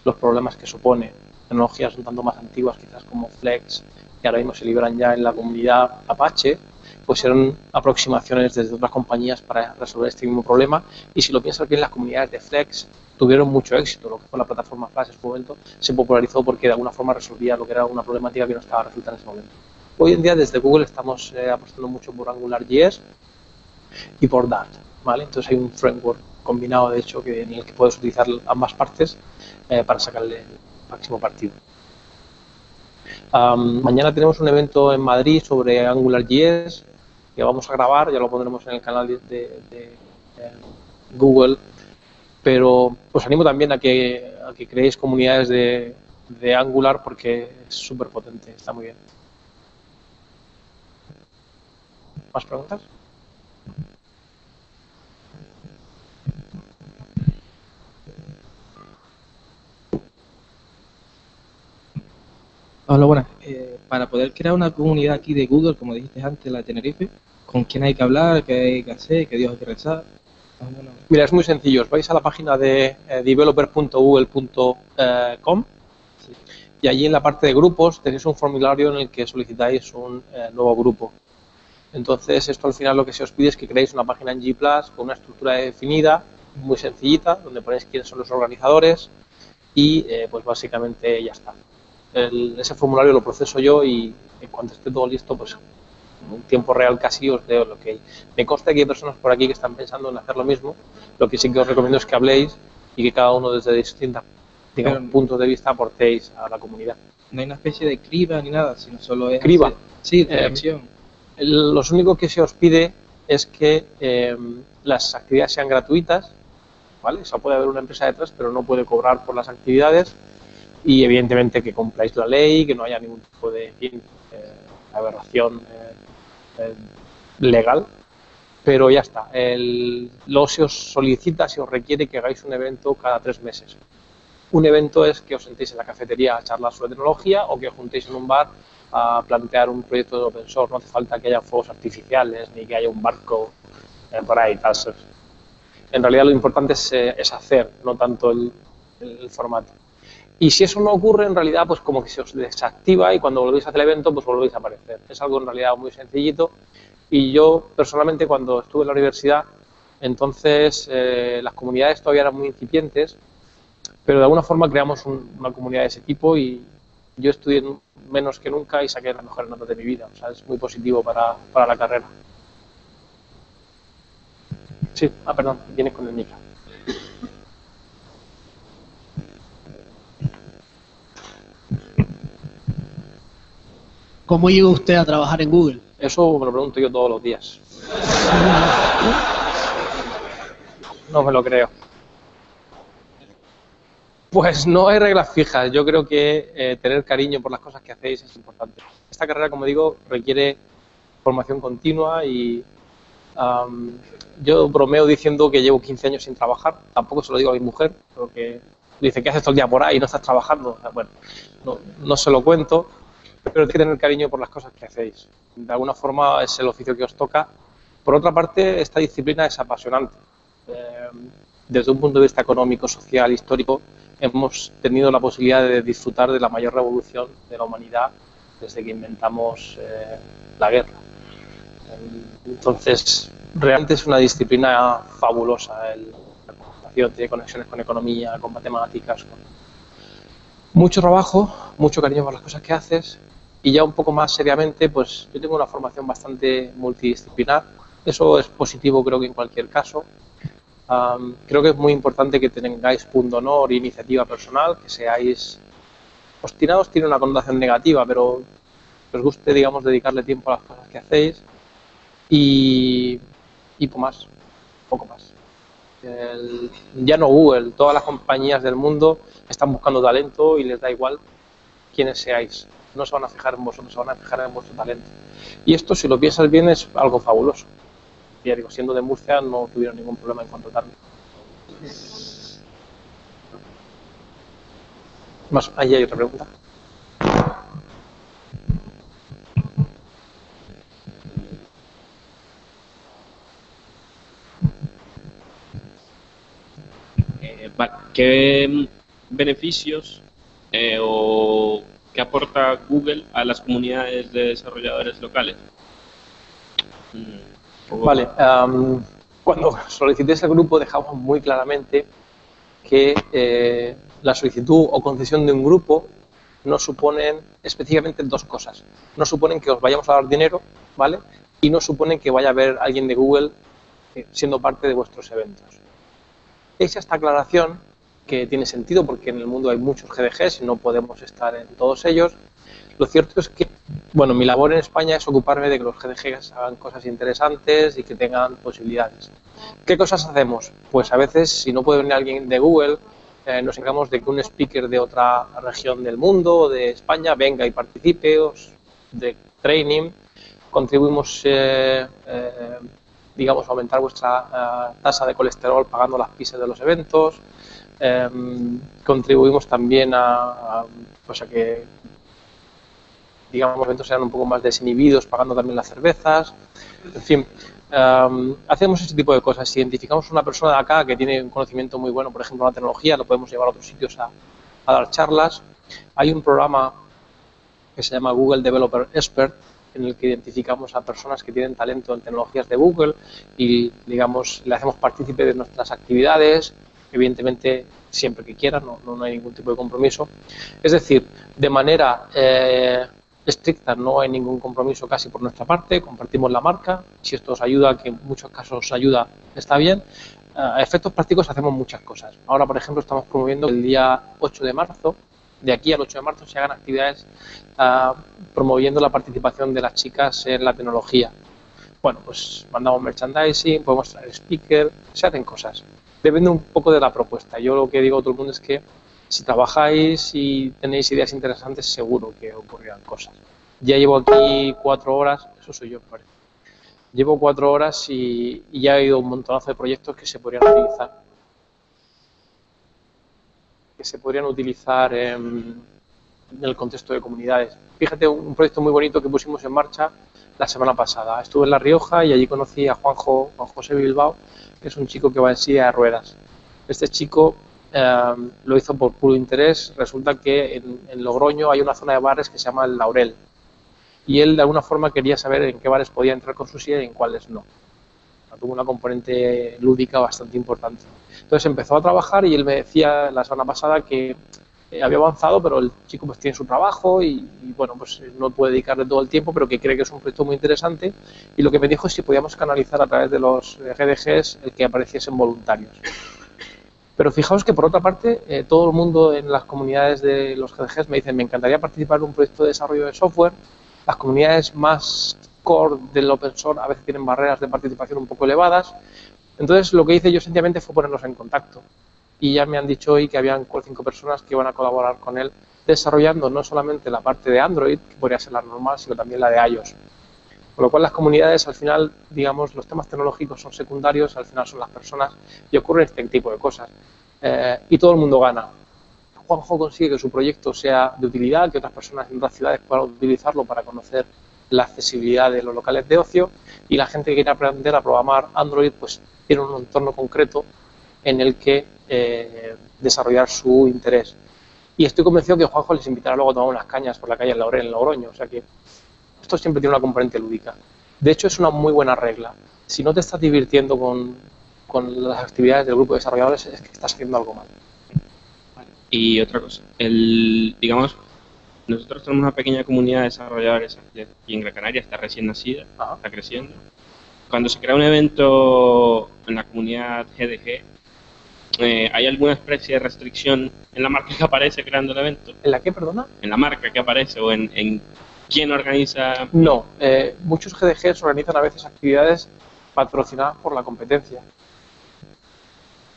los problemas que supone. Tecnologías un tanto más antiguas, quizás como Flex, que ahora mismo se liberan ya en la comunidad Apache, pues eran aproximaciones desde otras compañías para resolver este mismo problema. Y si lo piensas bien, las comunidades de Flex tuvieron mucho éxito. Lo que fue la plataforma Flash en su momento se popularizó porque de alguna forma resolvía lo que era una problemática que no estaba resuelta en ese momento. Hoy en día desde Google estamos apostando mucho por AngularJS y por Dart, ¿vale? Entonces hay un framework combinado, de hecho, en el que puedes utilizar ambas partes para sacarle el máximo partido. Mañana tenemos un evento en Madrid sobre AngularJS que vamos a grabar, ya lo pondremos en el canal de Google, pero os animo también a que creéis comunidades de Angular porque es súper potente, está muy bien. ¿Más preguntas? Hola, buenas. Para poder crear una comunidad aquí de Google, como dijiste antes, la de Tenerife, ¿con quién hay que hablar? ¿Qué hay que hacer? ¿Qué Dios hay que rezar? Mira, es muy sencillo. Os vais a la página de developer.google.com y allí en la parte de grupos tenéis un formulario en el que solicitáis un nuevo grupo. Entonces, esto al final lo que se os pide es que creéis una página en G+, con una estructura definida, muy sencillita, donde ponéis quiénes son los organizadores y pues básicamente ya está. Ese formulario lo proceso yo y en cuanto esté todo listo, pues en un tiempo real casi os leo lo que hay. Me consta que hay personas por aquí que están pensando en hacer lo mismo. Lo que sí que os recomiendo es que habléis y que cada uno desde distintos puntos de vista aportéis a la comunidad. No hay una especie de criba ni nada, sino solo es... ¿Criba? Sí, de acción. Lo único que se os pide es que las actividades sean gratuitas, ¿vale? O sea, puede haber una empresa detrás, pero no puede cobrar por las actividades. y evidentemente que cumpláis la ley, que no haya ningún tipo de aberración legal, pero ya está. Luego se os solicita, se os requiere que hagáis un evento cada 3 meses. Un evento es que os sentéis en la cafetería a charlar sobre tecnología o que os juntéis en un bar a plantear un proyecto de open source. No hace falta que haya fuegos artificiales ni que haya un barco por ahí. Tal. En realidad lo importante es hacer, no tanto el formato. Y si eso no ocurre, en realidad, pues como que se os desactiva y cuando volvéis a hacer el evento, pues volvéis a aparecer. Es algo en realidad muy sencillito. Y yo, personalmente, cuando estuve en la universidad, entonces las comunidades todavía eran muy incipientes, pero de alguna forma creamos una comunidad de ese tipo y yo estudié menos que nunca y saqué las mejores notas de mi vida. O sea, es muy positivo para la carrera. Sí, perdón, vienes con el micro. ¿Cómo llegó usted a trabajar en Google? Eso me lo pregunto yo todos los días. No me lo creo. Pues no hay reglas fijas. Yo creo que tener cariño por las cosas que hacéis es importante. Esta carrera, como digo, requiere formación continua y yo bromeo diciendo que llevo 15 años sin trabajar. Tampoco se lo digo a mi mujer, porque dice, ¿qué haces todo el día por ahí? ¿No estás trabajando? O sea, bueno, no se lo cuento, pero hay que tener cariño por las cosas que hacéis. De alguna forma es el oficio que os toca. Por otra parte, esta disciplina es apasionante. Desde un punto de vista económico, social, histórico, hemos tenido la posibilidad de disfrutar de la mayor revolución de la humanidad desde que inventamos la guerra. Entonces, realmente es una disciplina fabulosa. La computación tiene conexiones con economía, con matemáticas, con mucho trabajo, mucho cariño por las cosas que haces y ya un poco más seriamente, pues yo tengo una formación bastante multidisciplinar. Eso es positivo, creo que en cualquier caso. Creo que es muy importante que tengáis punto honor e iniciativa personal, que seáis obstinados, tiene una connotación negativa, pero que os guste, digamos, dedicarle tiempo a las cosas que hacéis y poco más. Ya no Google, todas las compañías del mundo están buscando talento y les da igual quiénes seáis. No se van a fijar en vosotros, se van a fijar en vuestro talento. Y esto, si lo piensas bien, es algo fabuloso. Ya digo, siendo de Murcia no tuvieron ningún problema en contratarme. Ahí hay otra pregunta. ¿Qué beneficios o qué aporta Google a las comunidades de desarrolladores locales? Vale, cuando solicitéis el grupo dejamos muy claramente que la solicitud o concesión de un grupo no suponen específicamente dos cosas. No suponen que os vayamos a dar dinero, ¿vale? Y no suponen que vaya a haber alguien de Google siendo parte de vuestros eventos. Hecha esta aclaración, que tiene sentido porque en el mundo hay muchos GDGs y no podemos estar en todos ellos, lo cierto es que, bueno, mi labor en España es ocuparme de que los GDGs hagan cosas interesantes y que tengan posibilidades. ¿Qué cosas hacemos? Pues a veces, si no puede venir alguien de Google, nos encargamos de que un speaker de otra región del mundo o de España venga y participe, de training, contribuimos, digamos, a aumentar vuestra tasa de colesterol pagando las pizzas de los eventos, contribuimos también a que, digamos, los eventos sean un poco más desinhibidos pagando también las cervezas, en fin. Hacemos ese tipo de cosas. Si identificamos una persona de acá que tiene un conocimiento muy bueno, por ejemplo, en la tecnología, lo podemos llevar a otros sitios a dar charlas. Hay un programa que se llama Google Developer Expert, en el que identificamos a personas que tienen talento en tecnologías de Google y, digamos, le hacemos partícipe de nuestras actividades, evidentemente siempre que quieran, no hay ningún tipo de compromiso. Es decir, de manera estricta no hay ningún compromiso casi por nuestra parte, compartimos la marca, si esto os ayuda, que en muchos casos os ayuda, está bien. A efectos prácticos hacemos muchas cosas. Ahora, por ejemplo, estamos promoviendo el día 8 de marzo, de aquí al 8 de marzo se hagan actividades promoviendo la participación de las chicas en la tecnología. Bueno, pues mandamos merchandising, podemos traer speaker, se hacen cosas. Depende un poco de la propuesta. Yo lo que digo a todo el mundo es que si trabajáis y tenéis ideas interesantes, seguro que ocurrirán cosas. Ya llevo aquí 4 horas, eso soy yo, parece. Llevo 4 horas y ya he oído un montonazo de proyectos que se podrían utilizar en el contexto de comunidades. Fíjate, un proyecto muy bonito que pusimos en marcha la semana pasada. Estuve en La Rioja y allí conocí a Juan José Bilbao, que es un chico que va en silla de ruedas. Este chico lo hizo por puro interés. Resulta que en Logroño hay una zona de bares que se llama El Laurel. Y él de alguna forma quería saber en qué bares podía entrar con su silla y en cuáles no. Tuvo una componente lúdica bastante importante. Entonces empezó a trabajar y él me decía la semana pasada que había avanzado, pero el chico pues tiene su trabajo y bueno, pues no puede dedicarle todo el tiempo, pero que cree que es un proyecto muy interesante. Y lo que me dijo es si podíamos canalizar a través de los GDGs el que apareciesen voluntarios. Pero fijaos que por otra parte, todo el mundo en las comunidades de los GDGs me dicen: me encantaría participar en un proyecto de desarrollo de software. Las comunidades más core del open source a veces tienen barreras de participación un poco elevadas. Entonces lo que hice yo sencillamente fue ponerlos en contacto. Y ya me han dicho hoy que habían 4 o 5 personas que iban a colaborar con él desarrollando no solamente la parte de Android, que podría ser la normal, sino también la de iOS. Con lo cual las comunidades, al final, digamos, los temas tecnológicos son secundarios, al final son las personas y ocurren este tipo de cosas. Y todo el mundo gana. Juanjo consigue que su proyecto sea de utilidad, que otras personas en otras ciudades puedan utilizarlo para conocer la accesibilidad de los locales de ocio, y la gente que quiere aprender a programar Android pues tiene un entorno concreto en el que desarrollar su interés. Y estoy convencido que Juanjo les invitará luego a tomar unas cañas por la calle Laurel en Logroño, o sea que esto siempre tiene una componente lúdica. De hecho, es una muy buena regla. Si no te estás divirtiendo con las actividades del grupo de desarrolladores, es que estás haciendo algo mal. Y otra cosa, digamos, nosotros tenemos una pequeña comunidad de desarrolladores aquí en Gran Canaria, está recién nacida, está creciendo. Cuando se crea un evento en la comunidad GDG, ¿hay alguna especie de restricción en la marca que aparece creando el evento? ¿En la qué, perdona? En la marca que aparece o en quién organiza. No, muchos GDGs organizan a veces actividades patrocinadas por la competencia.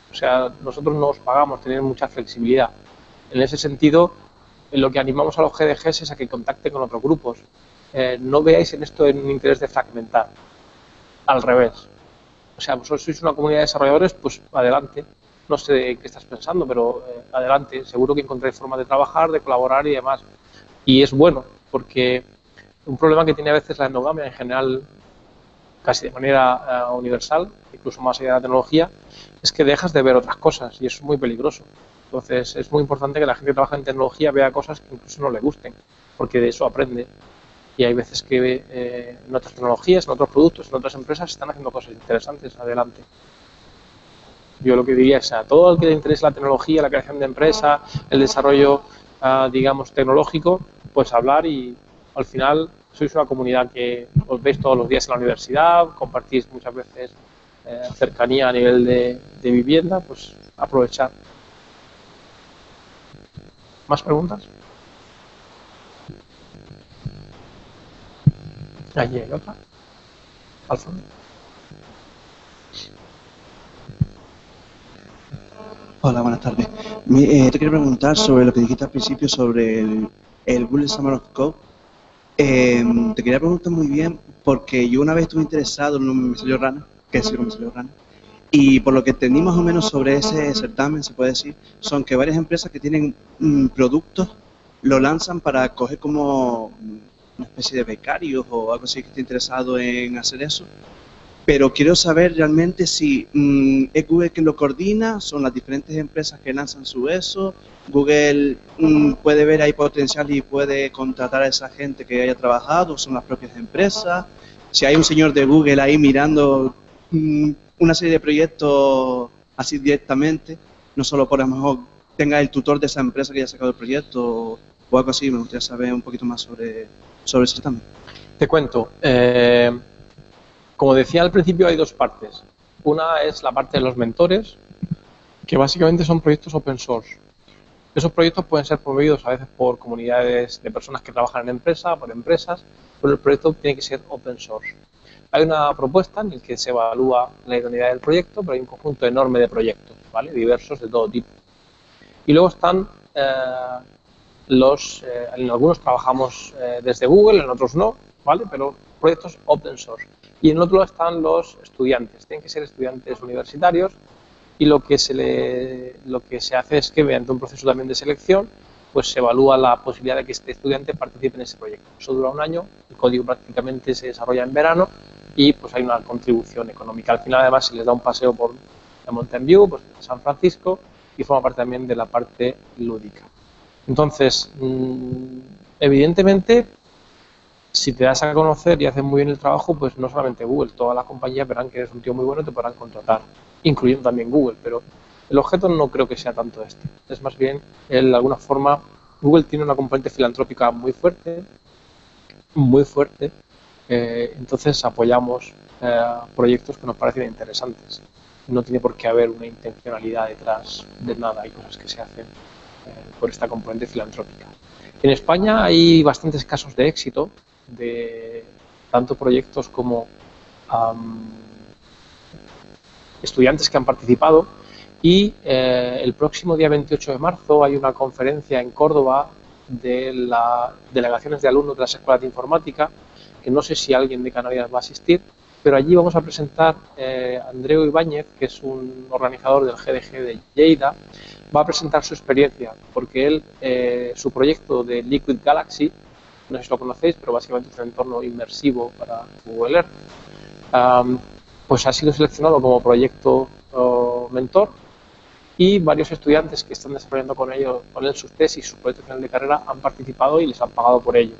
O sea, nosotros no os pagamos, tenemos mucha flexibilidad. En ese sentido, lo que animamos a los GDGs es a que contacten con otros grupos. No veáis en esto un interés de fragmentar. Al revés. O sea, vosotros sois una comunidad de desarrolladores, pues adelante. No sé qué estás pensando, pero adelante. Seguro que encontráis formas de trabajar, de colaborar y demás. Y es bueno, porque un problema que tiene a veces la endogamia en general, casi de manera universal, incluso más allá de la tecnología, es que dejas de ver otras cosas y eso es muy peligroso. Entonces es muy importante que la gente que trabaja en tecnología vea cosas que incluso no le gusten, porque de eso aprende. Y hay veces que en otras tecnologías, en otros productos, en otras empresas están haciendo cosas interesantes. Adelante. Yo lo que diría es a todo el que le interese la tecnología, la creación de empresa, el desarrollo, digamos, tecnológico, pues hablar, y al final sois una comunidad que os veis todos los días en la universidad, compartís muchas veces cercanía a nivel de vivienda, pues aprovechar. ¿Más preguntas? Allí hay otra. Al fondo. Hola, buenas tardes. Te quería preguntar sobre lo que dijiste al principio sobre el Google Summer of Code. Te quería preguntar muy bien porque yo una vez estuve interesado en un micelio rana, que es un micelio rana, y por lo que entendí más o menos sobre ese certamen, se puede decir, son que varias empresas que tienen productos lo lanzan para coger como una especie de becarios o algo así que esté interesado en hacer eso. Pero quiero saber realmente si es Google quien lo coordina, son las diferentes empresas que lanzan su eso, Google puede ver ahí potencial y puede contratar a esa gente que haya trabajado, son las propias empresas, si hay un señor de Google ahí mirando una serie de proyectos así directamente, no solo por a lo mejor tenga el tutor de esa empresa que haya sacado el proyecto o algo así. Me gustaría saber un poquito más sobre el certamen. Te cuento. Como decía al principio, hay dos partes. Una es la parte de los mentores, que básicamente son proyectos open source. Esos proyectos pueden ser promovidos a veces por comunidades de personas que trabajan en empresa, por empresas, pero el proyecto tiene que ser open source. Hay una propuesta en la que se evalúa la idoneidad del proyecto, pero hay un conjunto enorme de proyectos, ¿vale? Diversos de todo tipo. Y luego están en algunos trabajamos desde Google, en otros no, ¿vale? Pero proyectos open source. Y en otro están los estudiantes, tienen que ser estudiantes universitarios, y lo que se hace es que mediante un proceso también de selección pues se evalúa la posibilidad de que este estudiante participe en ese proyecto. Eso dura un año, el código prácticamente se desarrolla en verano y pues hay una contribución económica. Al final además se les da un paseo por Mountain View, pues San Francisco, y forma parte también de la parte lúdica. Entonces, evidentemente, si te das a conocer y haces muy bien el trabajo, pues no solamente Google, todas las compañías verán que eres un tío muy bueno y te podrán contratar, incluyendo también Google, pero el objeto no creo que sea tanto este. Es más bien, de alguna forma, Google tiene una componente filantrópica muy fuerte, entonces apoyamos proyectos que nos parecen interesantes. No tiene por qué haber una intencionalidad detrás de nada, hay cosas que se hacen por esta componente filantrópica. En España hay bastantes casos de éxito, de tanto proyectos como estudiantes que han participado, y el próximo día 28 de marzo hay una conferencia en Córdoba de las delegaciones de alumnos de las escuelas de informática, que no sé si alguien de Canarias va a asistir, pero allí vamos a presentar Andreu Ibáñez, que es un organizador del GDG de Lleida, va a presentar su experiencia, porque él, su proyecto de Liquid Galaxy, no sé si lo conocéis, pero básicamente es un entorno inmersivo para Google Earth, pues ha sido seleccionado como proyecto mentor, y varios estudiantes que están desarrollando con él sus tesis, su proyecto final de carrera, han participado y les han pagado por ello.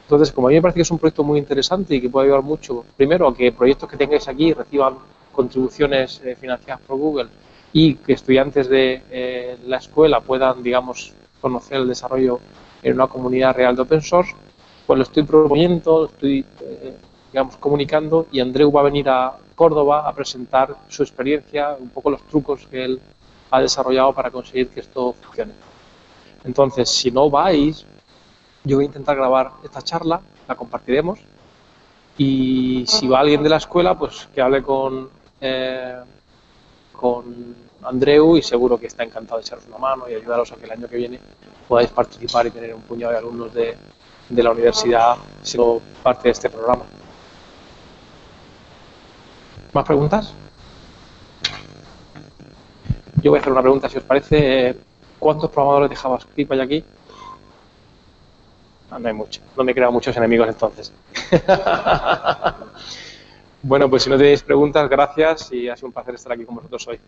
Entonces, como a mí me parece que es un proyecto muy interesante y que puede ayudar mucho, primero, a que proyectos que tengáis aquí reciban contribuciones financiadas por Google, y que estudiantes de la escuela puedan, digamos, conocer el desarrollo en una comunidad real de open source, pues lo estoy proponiendo, lo estoy, digamos, comunicando, y Andreu va a venir a Córdoba a presentar su experiencia, un poco los trucos que él ha desarrollado para conseguir que esto funcione. Entonces, si no vais, yo voy a intentar grabar esta charla, la compartiremos, y si va alguien de la escuela, pues que hable con Andreu, y seguro que está encantado de echaros una mano y ayudaros a que el año que viene podáis participar y tener un puñado de alumnos de la universidad siendo parte de este programa. ¿Más preguntas? Yo voy a hacer una pregunta, si os parece. ¿Cuántos programadores de JavaScript hay aquí? No hay muchos. No me he creado muchos enemigos entonces. Bueno, pues si no tenéis preguntas, gracias, y ha sido un placer estar aquí con vosotros hoy.